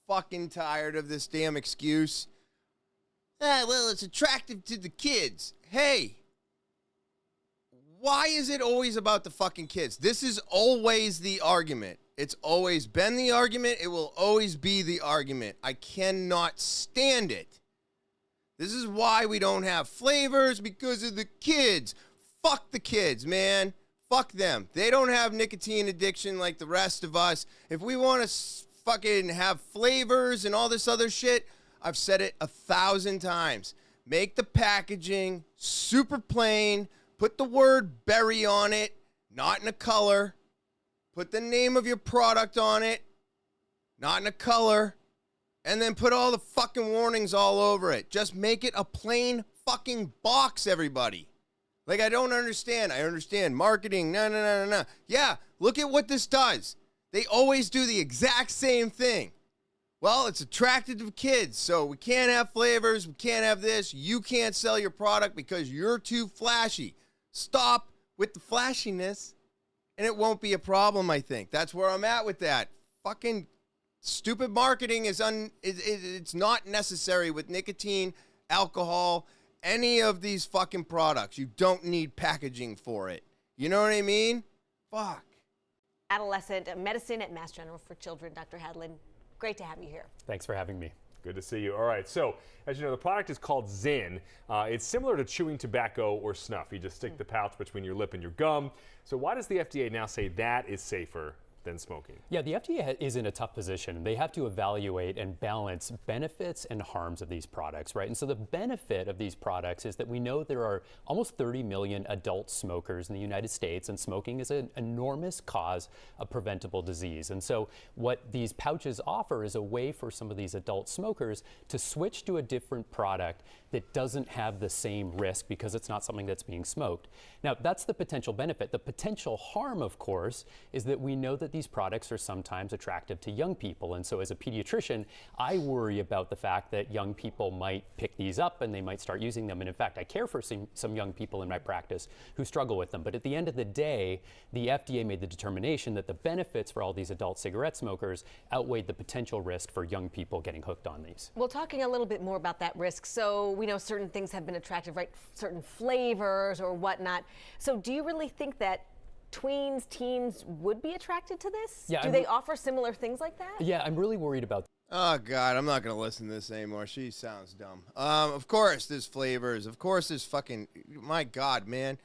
fucking tired of this damn excuse. Well, it's attractive to the kids. Hey. Why is it always about the fucking kids? This is always the argument. It's always been the argument. It will always be the argument. I cannot stand it. This is why we don't have flavors, because of the kids. Fuck the kids, man. Fuck them. They don't have nicotine addiction like the rest of us. If we want to fucking have flavors and all this other shit, I've said it 1,000 times. Make the packaging super plain. Put the word berry on it, not in a color. Put the name of your product on it, not in a color. And then put all the fucking warnings all over it. Just make it a plain fucking box, everybody. Like, I don't understand. I understand marketing. No. Yeah, look at what this does. They always do the exact same thing. Well, it's attractive to kids, so we can't have flavors. We can't have this. You can't sell your product because you're too flashy. Stop with the flashiness, and it won't be a problem, I think. That's where I'm at with that. Fucking stupid marketing is it's not necessary with nicotine, alcohol, any of these fucking products. You don't need packaging for it. You know what I mean? Fuck. Adolescent medicine at Mass General for Children, Dr. Hadlin. Great to have you here. Thanks for having me. Good to see you. All right, so as you know, the product is called Zyn. It's similar to chewing tobacco or snuff. You just stick the pouch between your lip and your gum. So why does the FDA now say that is safer than smoking? Yeah, the FDA is in a tough position. They have to evaluate and balance benefits and harms of these products, right? And so the benefit of these products is that we know there are almost 30 million adult smokers in the United States, and smoking is an enormous cause of preventable disease. And so what these pouches offer is a way for some of these adult smokers to switch to a different product that doesn't have the same risk because it's not something that's being smoked. Now, that's the potential benefit. The potential harm, of course, is that we know that these products are sometimes attractive to young people. And so as a pediatrician, I worry about the fact that young people might pick these up and they might start using them. And in fact, I care for some young people in my practice who struggle with them. But at the end of the day, the FDA made the determination that the benefits for all these adult cigarette smokers outweighed the potential risk for young people getting hooked on these. Well, talking a little bit more about that risk. So we know certain things have been attractive, right? Certain flavors or whatnot. So do you really think that tweens, teens would be attracted to this? Yeah, do they offer similar things like that? Yeah, I'm really worried about. Oh, God, I'm not going to listen to this anymore. She sounds dumb. Of course there's flavors. Of course there's fucking, my God, man.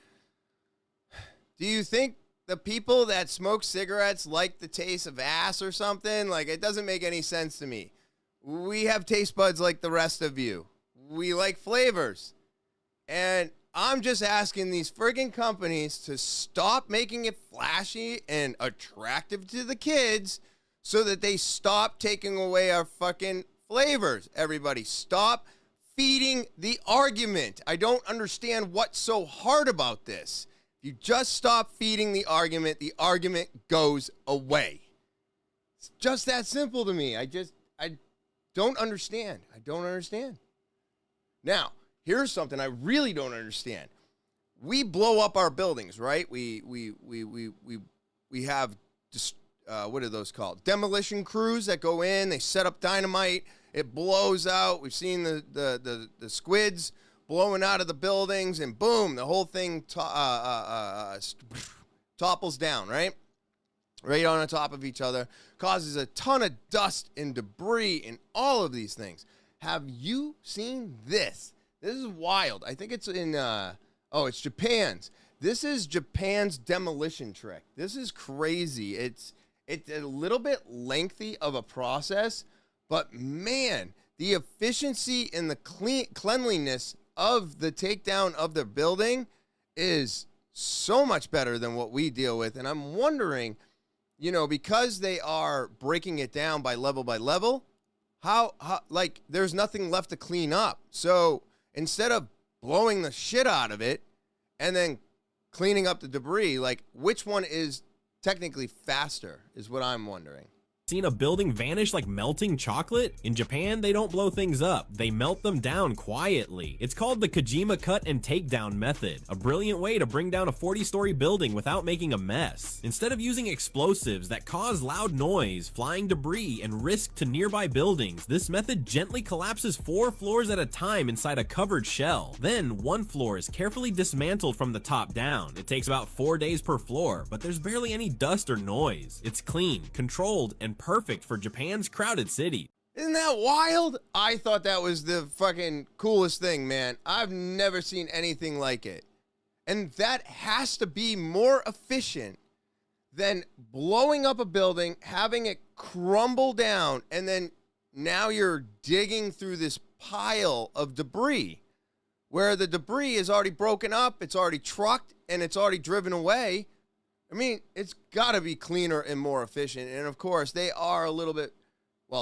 Do you think the people that smoke cigarettes like the taste of ass or something? Like, it doesn't make any sense to me. We have taste buds like the rest of you. We like flavors. And I'm just asking these friggin' companies to stop making it flashy and attractive to the kids so that they stop taking away our fucking flavors. Everybody, stop feeding the argument. I don't understand what's so hard about this. If you just stop feeding the argument goes away. It's just that simple to me. I don't understand. I don't understand. Now, here's something I really don't understand. We blow up our buildings, right? We have what are those called? Demolition crews that go in, they set up dynamite, it blows out. We've seen the squids blowing out of the buildings, and boom, the whole thing topples down, right? Right on top of each other, causes a ton of dust and debris and all of these things. Have you seen this? This is wild. I think it's in, it's Japan's. This is Japan's demolition trick. This is crazy. It's a little bit lengthy of a process, but man, the efficiency and the cleanliness of the takedown of the building is so much better than what we deal with. And I'm wondering, because they are breaking it down by level, how there's nothing left to clean up. So instead of blowing the shit out of it and then cleaning up the debris, which one is technically faster is what I'm wondering. Seen a building vanish like melting chocolate? In Japan, they don't blow things up. They melt them down quietly. It's called the Kojima cut and takedown method, a brilliant way to bring down a 40-story building without making a mess. Instead of using explosives that cause loud noise, flying debris, and risk to nearby buildings, this method gently collapses 4 floors at a time inside a covered shell. Then, 1 floor is carefully dismantled from the top down. It takes about 4 days per floor, but there's barely any dust or noise. It's clean, controlled, and perfect for Japan's crowded city. Isn't that wild? I thought that was the fucking coolest thing, man. I've never seen anything like it. And that has to be more efficient than blowing up a building, having it crumble down, and then now you're digging through this pile of debris where the debris is already broken up, it's already trucked, and it's already driven away. I mean, it's got to be cleaner and more efficient. And, of course, they are a little bit,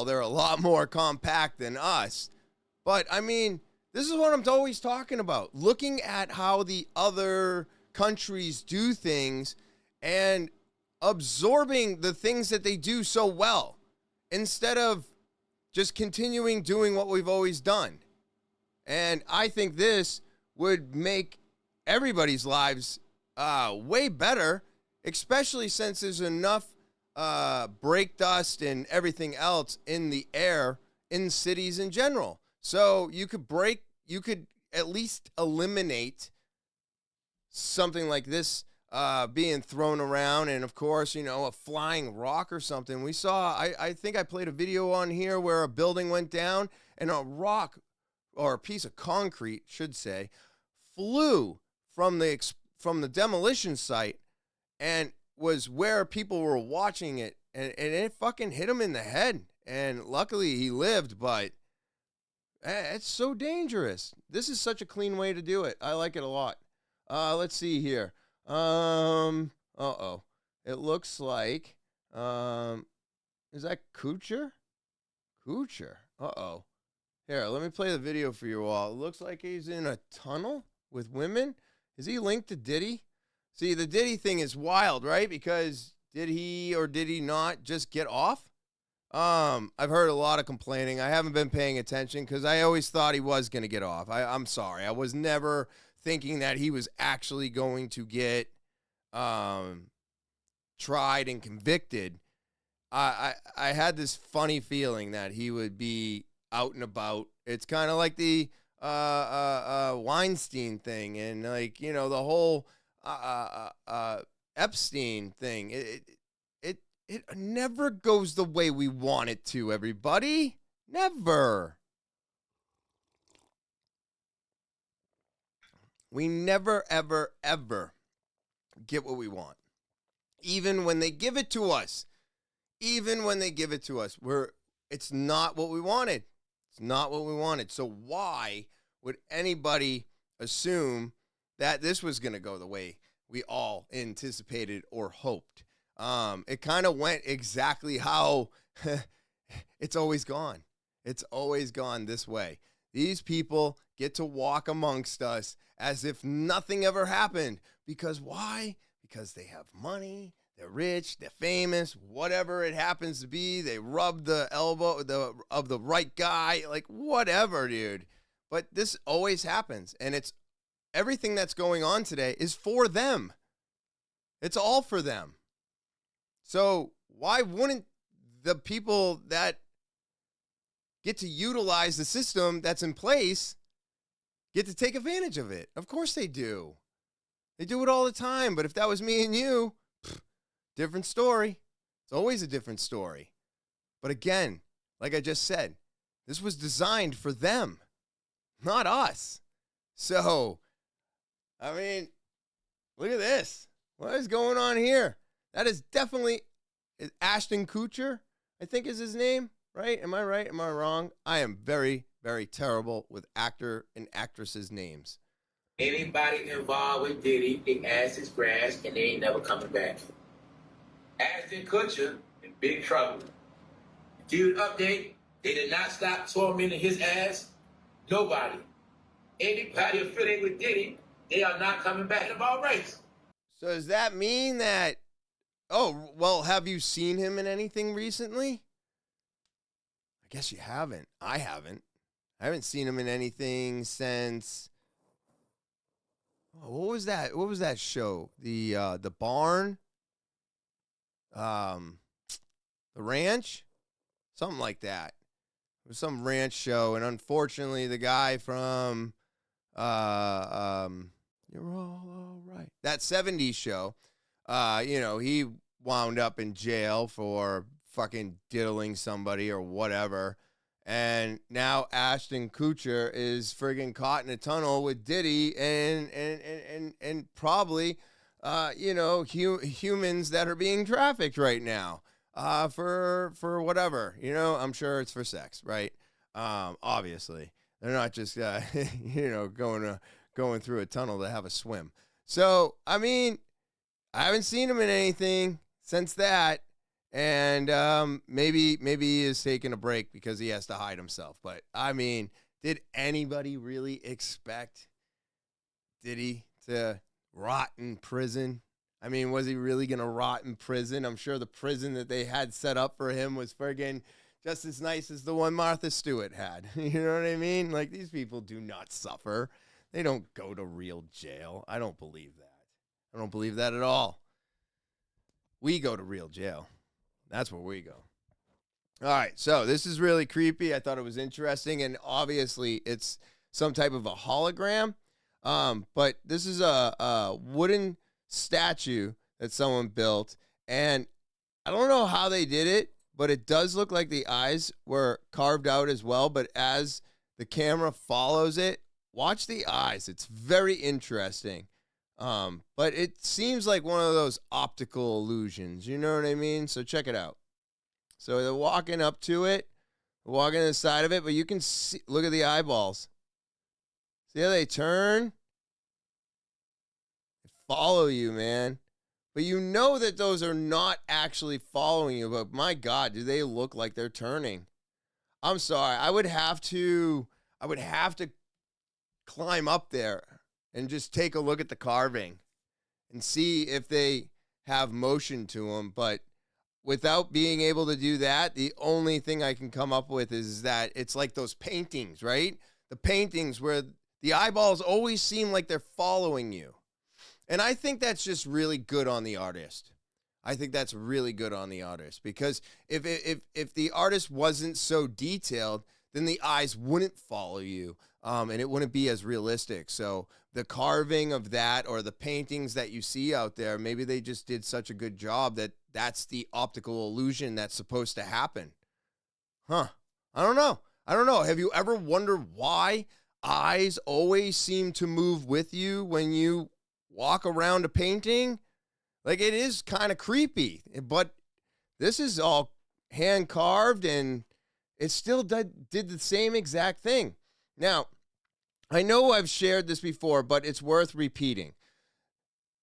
they're a lot more compact than us. But, I mean, this is what I'm always talking about. Looking at how the other countries do things and absorbing the things that they do so well instead of just continuing doing what we've always done. And I think this would make everybody's lives way better, especially since there's enough brake dust and everything else in the air in cities in general. So you could at least eliminate something like this being thrown around. And of course, a flying rock or something. We saw, I think I played a video on here where a building went down and a rock, or a piece of concrete, should say, flew from the demolition site and was where people were watching it, and it fucking hit him in the head. And luckily he lived, but it's so dangerous. This is such a clean way to do it. I like it a lot. Let's see here. It looks like, is that Kutcher? Kutcher. Here, let me play the video for you all. It looks like he's in a tunnel with women. Is he linked to Diddy? See, the Diddy thing is wild, right? Because did he or did he not just get off? I've heard a lot of complaining. I haven't been paying attention because I always thought he was going to get off. I'm sorry. I was never thinking that he was actually going to get tried and convicted. I had this funny feeling that he would be out and about. It's kind of like the Weinstein thing and like, you know, the whole Epstein thing. It never goes the way we want it to, everybody. Never. We never, ever, ever get what we want. Even when they give it to us. Even when they give it to us. It's not what we wanted. It's not what we wanted. So why would anybody assume that this was going to go the way we all anticipated or hoped? It kind of went exactly how it's always gone. It's always gone this way. These people get to walk amongst us as if nothing ever happened. Because why? Because they have money, they're rich, they're famous, whatever it happens to be. They rub the elbow of the right guy, like whatever, dude. But this always happens. And it's everything that's going on today is for them. It's all for them. So why wouldn't the people that get to utilize the system that's in place get to take advantage of it? Of course they do. They do it all the time. But if that was me and you, different story. It's always a different story. But again, like I just said, this was designed for them, not us. So, I mean, look at this. What is going on here? That is definitely Ashton Kutcher, I think is his name, right? Am I right? Am I wrong? I am very, very terrible with actor and actresses' names. Anybody involved with Diddy, they ass is grass and they ain't never coming back. Ashton Kutcher in big trouble. Dude, update, they did not stop tormenting his ass. Nobody. Anybody affiliated with Diddy, they are not coming back in the ball race. So does that mean that, oh, well, have you seen him in anything recently? I guess you haven't. I haven't. I haven't seen him in anything since, what was that? What was that show? The Barn? The Ranch? Something like that. It was some ranch show, and unfortunately the guy from You're All Right, that 70s show, he wound up in jail for fucking diddling somebody or whatever. And now Ashton Kutcher is friggin' caught in a tunnel with Diddy and probably, humans that are being trafficked right now for whatever. I'm sure it's for sex, right? Obviously. They're not just, going through a tunnel to have a swim. So, I mean, I haven't seen him in anything since that. And maybe he is taking a break because he has to hide himself. But, I mean, did anybody really expect Diddy to rot in prison? I mean, was he really going to rot in prison? I'm sure the prison that they had set up for him was friggin' just as nice as the one Martha Stewart had. You know what I mean? Like, these people do not suffer. They don't go to real jail. I don't believe that. I don't believe that at all. We go to real jail. That's where we go. All right, so this is really creepy. I thought it was interesting, and obviously it's some type of a hologram. But this is a wooden statue that someone built, and I don't know how they did it, but it does look like the eyes were carved out as well. But as the camera follows it, watch the eyes. It's very interesting. But it seems like one of those optical illusions. You know what I mean? So check it out. So they're walking up to it, walking to the side of it, but you can see, look at the eyeballs. See how they turn? They follow you, man. But you know that those are not actually following you, but my God, do they look like they're turning. I'm sorry. I would have to climb up there and just take a look at the carving and see if they have motion to them. But without being able to do that, the only thing I can come up with is that it's like those paintings, right? The paintings where the eyeballs always seem like they're following you. And I think that's just really good on the artist. I think that's really good on the artist, because if the artist wasn't so detailed, then the eyes wouldn't follow you, and it wouldn't be as realistic. So the carving of that, or the paintings that you see out there, maybe they just did such a good job that that's the optical illusion that's supposed to happen. Huh. I don't know. Have you ever wondered why eyes always seem to move with you when you walk around a painting? Like, it is kind of creepy, but this is all hand carved, and it still did the same exact thing. Now, I know I've shared this before, but it's worth repeating.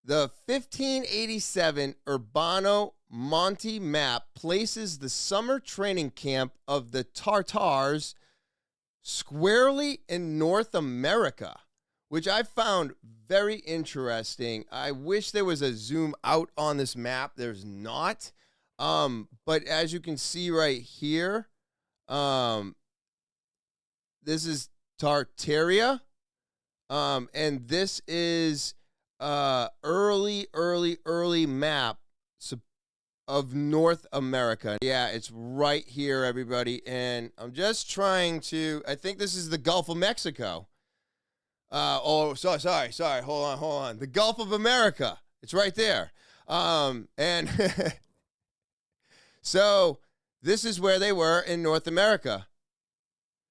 The 1587 Urbano Monte map places the summer training camp of the Tartars squarely in North America, which I found very interesting. I wish there was a zoom out on this map. There's not. But as you can see right here, this is Tartaria. And this is early map of North America. Yeah, it's right here, everybody. And I'm just trying to, I think this is the Gulf of Mexico. Sorry. Hold on. The Gulf of America. It's right there. And so this is where they were in North America.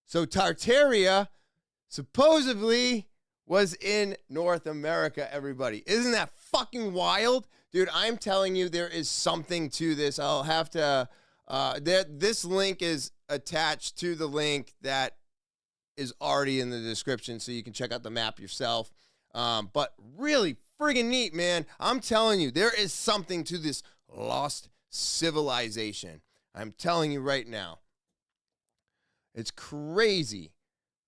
So Tartaria supposedly was in North America, everybody. Isn't that fucking wild? Dude, I'm telling you, there is something to this. I'll have to, this link is attached to the link that is already in the description, so you can check out the map yourself. But really friggin' neat, man. I'm telling you, there is something to this lost civilization. I'm telling you right now. It's crazy.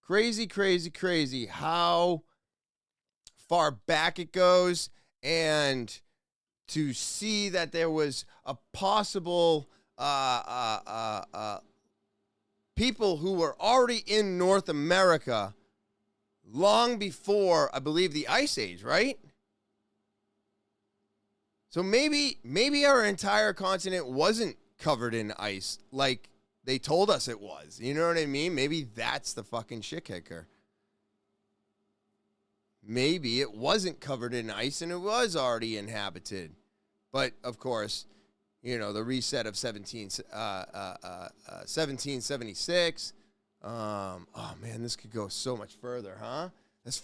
Crazy how far back it goes, and to see that there was a possible people who were already in North America long before, I believe, the Ice Age, right? So maybe our entire continent wasn't covered in ice like they told us it was. You know what I mean? Maybe that's the fucking shit kicker. Maybe it wasn't covered in ice and it was already inhabited. But, of course, you know, the reset of 1776. Oh, man, this could go so much further, huh? It's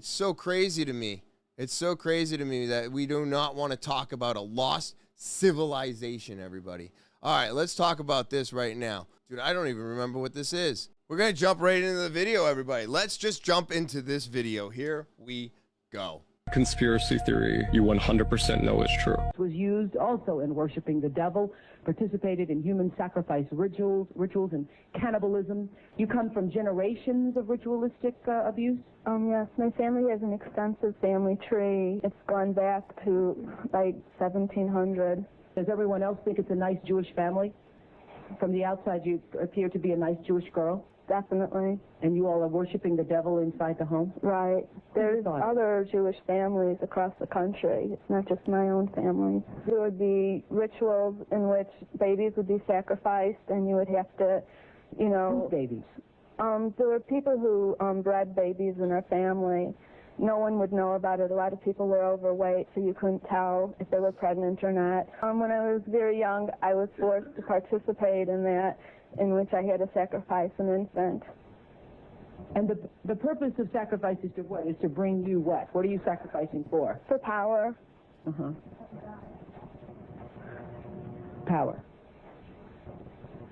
so crazy to me. It's so crazy to me that we do not want to talk about a lost civilization, everybody. All right, let's talk about this right now. Dude, I don't even remember what this is. We're going to jump right into the video, everybody. Let's just jump into this video. Here we go. Conspiracy theory you 100% know is true. It was used also in worshiping the devil, participated in human sacrifice rituals and cannibalism. You come from generations of ritualistic abuse? Yes, my family has an extensive family tree. It's gone back to like 1700. Does everyone else think it's a nice Jewish family? From the outside, you appear to be a nice Jewish girl? Definitely. And you all are worshiping the devil inside the home? Right. There's other Jewish families across the country. It's not just my own family. There would be rituals in which babies would be sacrificed, and you would have to, you know... Whose babies? There were people who bred babies in their family. No one would know about it. A lot of people were overweight, so you couldn't tell if they were pregnant or not. When I was very young, I was forced to participate in that, in which I had to sacrifice an infant. And the purpose of sacrifice is to what? Is to bring you what? What are you sacrificing for? For power. Uh-huh. Power.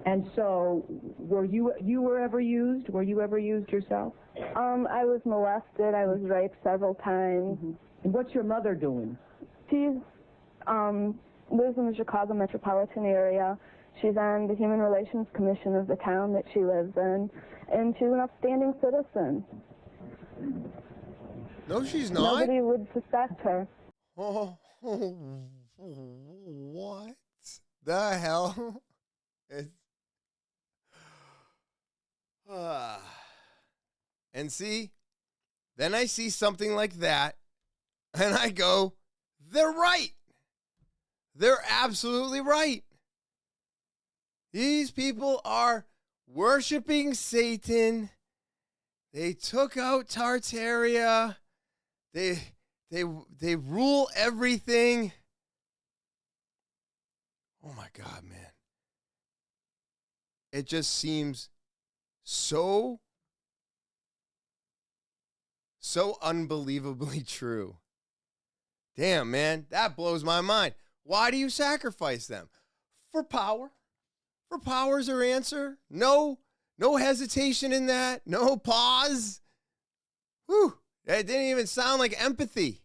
And so, were you ever used? Were you ever used yourself? I was molested. I was raped several times. Mm-hmm. And what's your mother doing? She lives in the Chicago metropolitan area, She's on the Human Relations Commission of the town that she lives in, and she's an upstanding citizen. No, she's not. Nobody would suspect her. Oh, what the hell? And see, then I see something like that, and I go, they're right. They're absolutely right. These people are worshiping Satan. They took out Tartaria. They rule everything. Oh my God, man. It just seems so unbelievably true. Damn, man, that blows my mind. Why do you sacrifice them? For power. For power's their answer. No hesitation in that. No pause. Whew. It didn't even sound like empathy.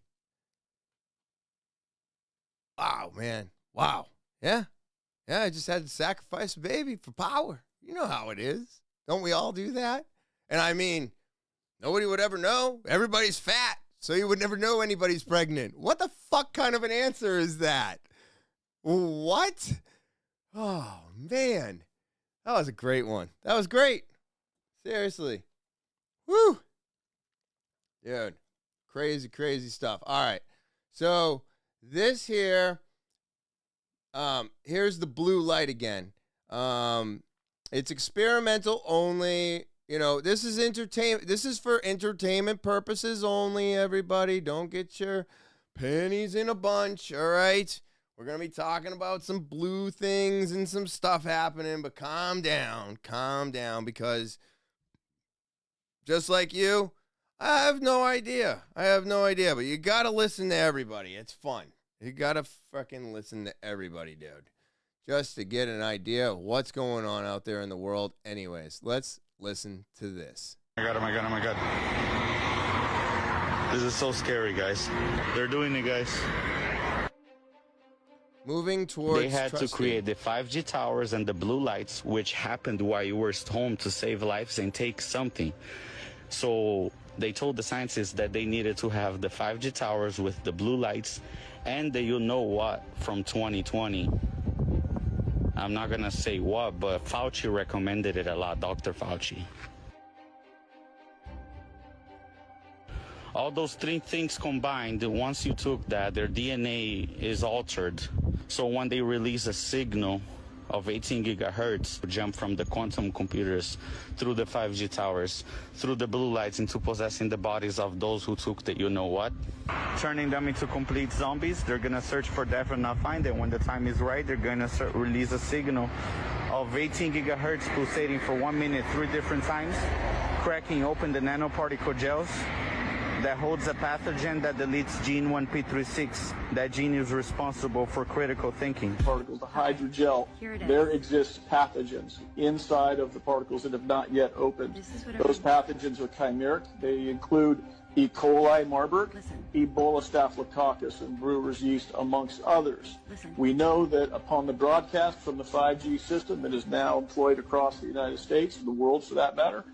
Wow, man. Wow. Yeah. Yeah, I just had to sacrifice a baby for power. You know how it is. Don't we all do that? And I mean, nobody would ever know. Everybody's fat, so you would never know anybody's pregnant. What the fuck kind of an answer is that? What? Oh, man. That was a great one. That was great. Seriously. Woo. Dude, crazy, crazy stuff. All right. So this here, here's the blue light again. It's experimental only. You know, this is entertainment. This is for entertainment purposes only, everybody. Don't get your pennies in a bunch, all right? We're going to be talking about some blue things and some stuff happening, but calm down, because just like you, I have no idea, but you got to listen to everybody. It's fun. You got to freaking listen to everybody, dude, just to get an idea of what's going on out there in the world. Anyways, let's listen to this. Oh my God. This is so scary, guys. They're doing it, guys. Moving towards They had to create the 5G towers and the blue lights, which happened while you were home, to save lives and take something. So they told the scientists that they needed to have the 5G towers with the blue lights and the you-know-what from 2020. I'm not going to say what, but Fauci recommended it a lot, Dr. Fauci. All those three things combined, once you took that, their DNA is altered. So when they release a signal of 18 gigahertz, jump from the quantum computers through the 5G towers, through the blue lights, into possessing the bodies of those who took the you-know-what, turning them into complete zombies. They're going to search for death and not find it. When the time is right, they're going to release a signal of 18 gigahertz pulsating for 1 minute 3 different times, cracking open the nanoparticle gels that holds a pathogen that deletes gene 1p36. That gene is responsible for critical thinking. Particles, the hydrogel, there exists pathogens inside of the particles that have not yet opened. Those pathogens are chimeric. They include E. coli, Marburg, Ebola staphylococcus, and brewer's yeast, amongst others. We know that upon the broadcast from the 5G system that is now employed across the United States, and the world for that matter,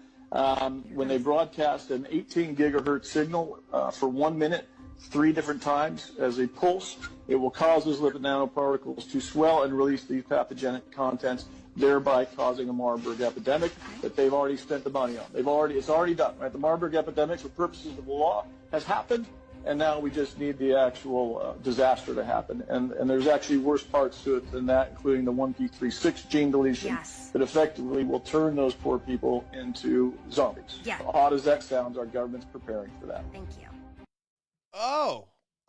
when they broadcast an 18 gigahertz signal for 1 minute, 3 different times as a pulse, it will cause those lipid nanoparticles to swell and release these pathogenic contents, thereby causing a Marburg epidemic that they've already spent the money on. It's already done, right? The Marburg epidemic, for purposes of the law, has happened, and now we just need the actual disaster to happen. And there's actually worse parts to it than that, including the 1p36 gene deletion that effectively will turn those poor people into zombies. Yeah. Odd as that sounds, our government's preparing for that. Thank you.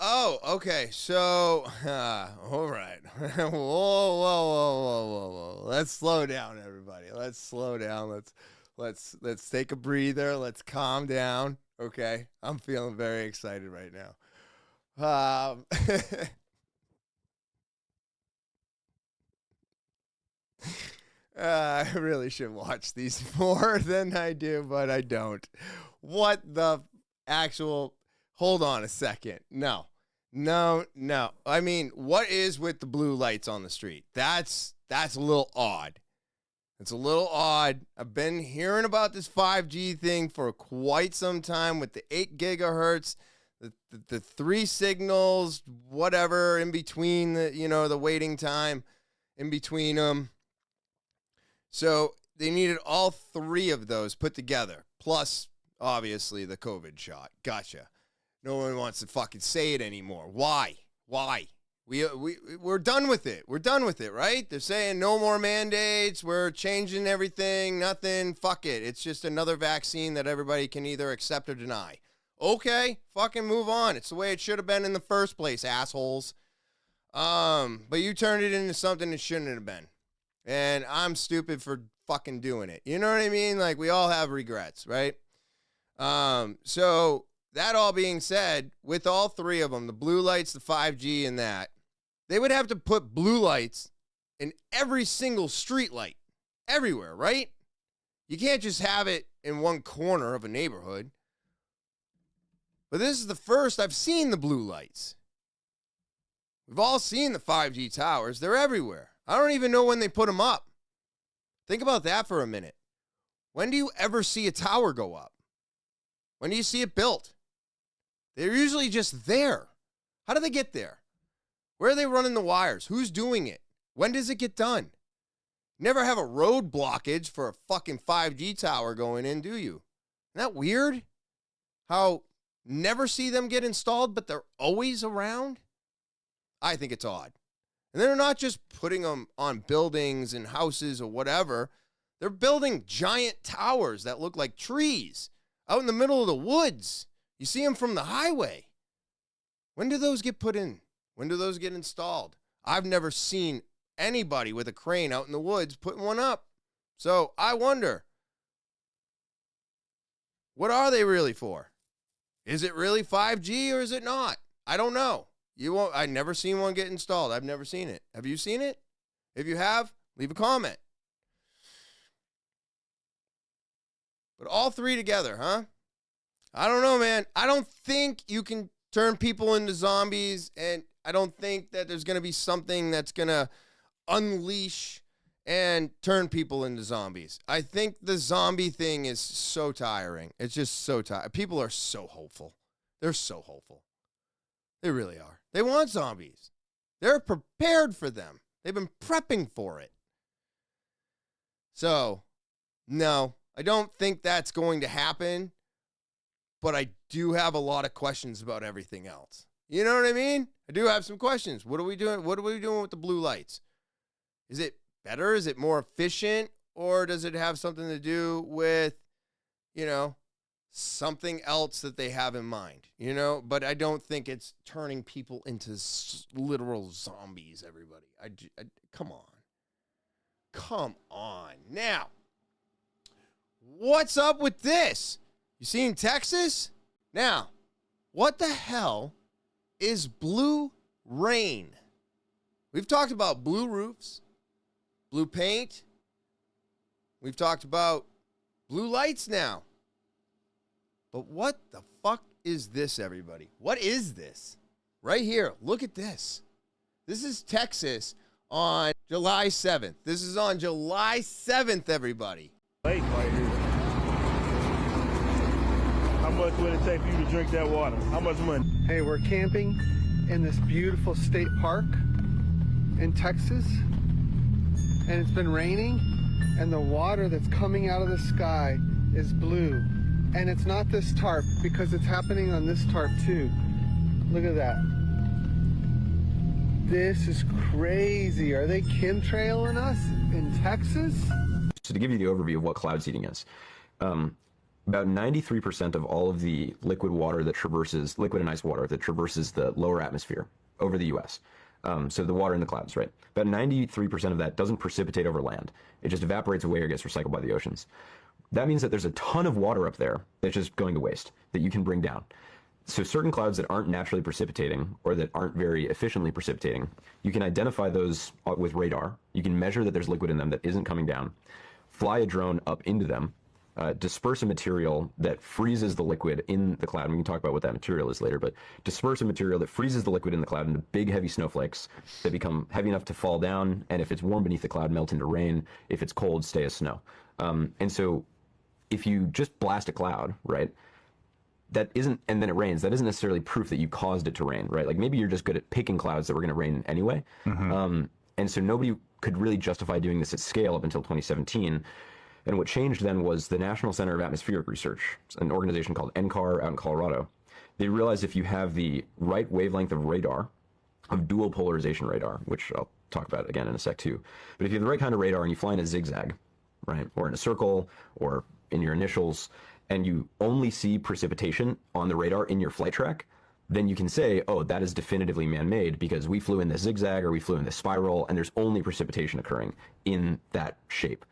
Oh, okay. So, all right. Whoa. Let's slow down, everybody. Let's slow down. Let's take a breather. Let's calm down. Okay, I'm feeling very excited right now. I really should watch these more than I do, but I don't. What the actual... Hold on a second. No. No. I mean, what is with the blue lights on the street? That's a little odd. It's a little odd. I've been hearing about this 5G thing for quite some time with the 8 gigahertz, the 3 signals, whatever in between the waiting time in between them. So they needed all 3 of those put together, plus obviously the COVID shot. Gotcha. No one wants to fucking say it anymore. Why? We're done with it. We're done with it, right? They're saying no more mandates. We're changing everything. Nothing. Fuck it. It's just another vaccine that everybody can either accept or deny. Okay, fucking move on. It's the way it should have been in the first place, assholes. But you turned it into something it shouldn't have been. And I'm stupid for fucking doing it. You know what I mean? Like, we all have regrets, right? So that all being said, with all 3 of them, the blue lights, the 5G, and that, they would have to put blue lights in every single street light, everywhere, right? You can't just have it in one corner of a neighborhood. But this is the first I've seen the blue lights. We've all seen the 5G towers. They're everywhere. I don't even know when they put them up. Think about that for a minute. When do you ever see a tower go up? When do you see it built? They're usually just there. How do they get there? Where are they running the wires? Who's doing it? When does it get done? Never have a road blockage for a fucking 5G tower going in, do you? Isn't that weird? How never see them get installed, but they're always around? I think it's odd. And they're not just putting them on buildings and houses or whatever. They're building giant towers that look like trees out in the middle of the woods. You see them from the highway. When do those get put in? When do those get installed? I've never seen anybody with a crane out in the woods putting one up. So I wonder, what are they really for? Is it really 5G or is it not? I don't know. I've never seen one get installed. I've never seen it. Have you seen it? If you have, leave a comment. But all 3 together, huh? I don't know, man. I don't think you can turn people into zombies, and I don't think that there's going to be something that's going to unleash and turn people into zombies. I think the zombie thing is so tiring. It's just so tiring. People are so hopeful. They're so hopeful. They really are. They want zombies. They're prepared for them. They've been prepping for it. So, no, I don't think that's going to happen. But I do have a lot of questions about everything else. You know what I mean? I do have some questions. What are we doing? What are we doing with the blue lights? Is it better? Is it more efficient? Or does it have something to do with, something else that they have in mind? But I don't think it's turning people into literal zombies, everybody. Come on. Come on. Now, what's up with this? You seen Texas? Now, what the hell is blue rain? We've talked about blue roofs, blue paint. We've talked about blue lights now. But what the fuck is this, everybody? What is this? Right here, look at this. This is Texas on July 7th. This is on July 7th, everybody. Lake right here. How much would it take for you to drink that water? How much money? Hey, we're camping in this beautiful state park in Texas, and it's been raining, and the water that's coming out of the sky is blue. And it's not this tarp, because it's happening on this tarp too. Look at that. This is crazy. Are they chemtrailing us in Texas? So to give you the overview of what cloud seeding is, about 93% of all of the liquid and ice water that traverses the lower atmosphere over the U.S., so the water in the clouds, right? About 93% of that doesn't precipitate over land. It just evaporates away or gets recycled by the oceans. That means that there's a ton of water up there that's just going to waste that you can bring down. So certain clouds that aren't naturally precipitating or that aren't very efficiently precipitating, you can identify those with radar. You can measure that there's liquid in them that isn't coming down, fly a drone up into them, disperse a material that freezes the liquid in the cloud. And we can talk about what that material is later, but disperse a material that freezes the liquid in the cloud into big, heavy snowflakes that become heavy enough to fall down, and if it's warm beneath the cloud, melt into rain. If it's cold, stay as snow. And so if you just blast a cloud, right, that isn't, and then it rains, that isn't necessarily proof that you caused it to rain, right? Like maybe you're just good at picking clouds that were going to rain anyway. And so nobody could really justify doing this at scale up until 2017. And what changed then was the National Center of Atmospheric Research, an organization called NCAR out in Colorado. They realized if you have the right wavelength of radar, of dual polarization radar, which I'll talk about again in a sec too, but if you have the right kind of radar and you fly in a zigzag, right, or in a circle, or in your initials, and you only see precipitation on the radar in your flight track, then you can say, oh, that is definitively man-made because we flew in this zigzag or we flew in this spiral, and there's only precipitation occurring in that shape.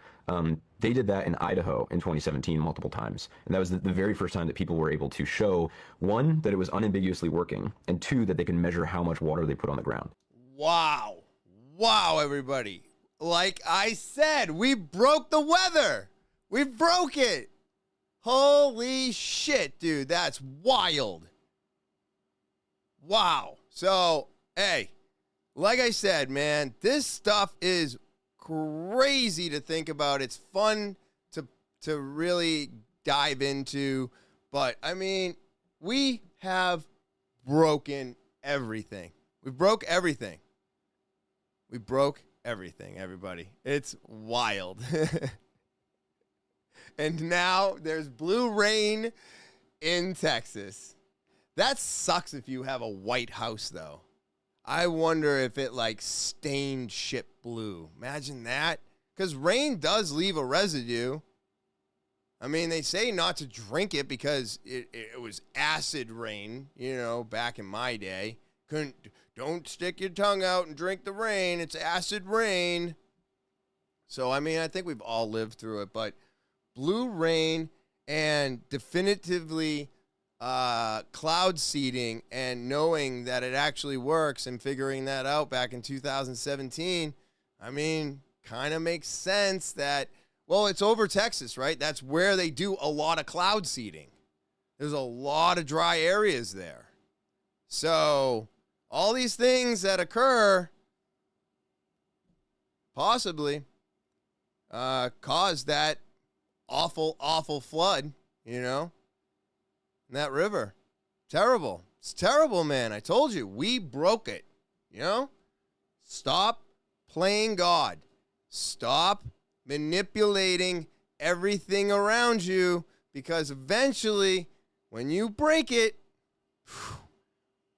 They did that in Idaho in 2017 multiple times. And that was the very first time that people were able to show, one, that it was unambiguously working, and two, that they can measure how much water they put on the ground. Wow. Wow, everybody. Like I said, we broke the weather. We broke it. Holy shit, dude. That's wild. Wow. So, hey, like I said, man, this stuff is crazy to think about. It's fun to really dive into. But, I mean, we have broken everything. We broke everything. We broke everything, everybody. It's wild. And now there's blue rain in Texas. That sucks if you have a white house, though. I wonder if it, like, stained shit blue. Imagine that. Because rain does leave a residue. I mean, they say not to drink it because it was acid rain, you know, back in my day. Don't stick your tongue out and drink the rain. It's acid rain. So, I mean, I think we've all lived through it. But blue rain and definitively cloud seeding and knowing that it actually works and figuring that out back in 2017, I mean, kind of makes sense that, well, it's over Texas, right? That's where they do a lot of cloud seeding. There's a lot of dry areas there. So all these things that occur possibly cause that awful, awful flood, you know? That river. Terrible. It's terrible, man. I told you. We broke it. You know? Stop playing God. Stop manipulating everything around you, because eventually, when you break it,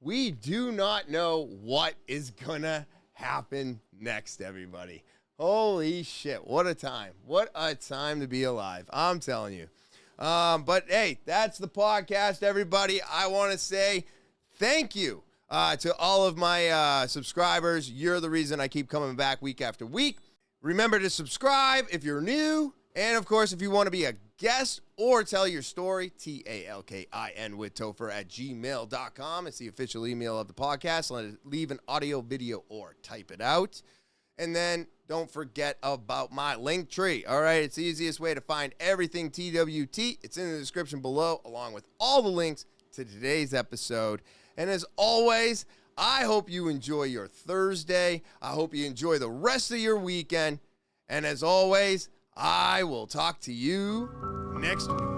we do not know what is gonna happen next, everybody. Holy shit. What a time. What a time to be alive. I'm telling you. But hey, that's the podcast, everybody. I want to say thank you to all of my subscribers. You're the reason I keep coming back week after week. Remember to subscribe if you're new. And of course, if you want to be a guest or tell your story, talkinwithtopher@gmail.com. It's the official email of the podcast. Leave an audio, video, or type it out. And then don't forget about my link tree. All right, it's the easiest way to find everything TWT. It's in the description below, along with all the links to today's episode. And as always, I hope you enjoy your Thursday. I hope you enjoy the rest of your weekend. And as always, I will talk to you next week.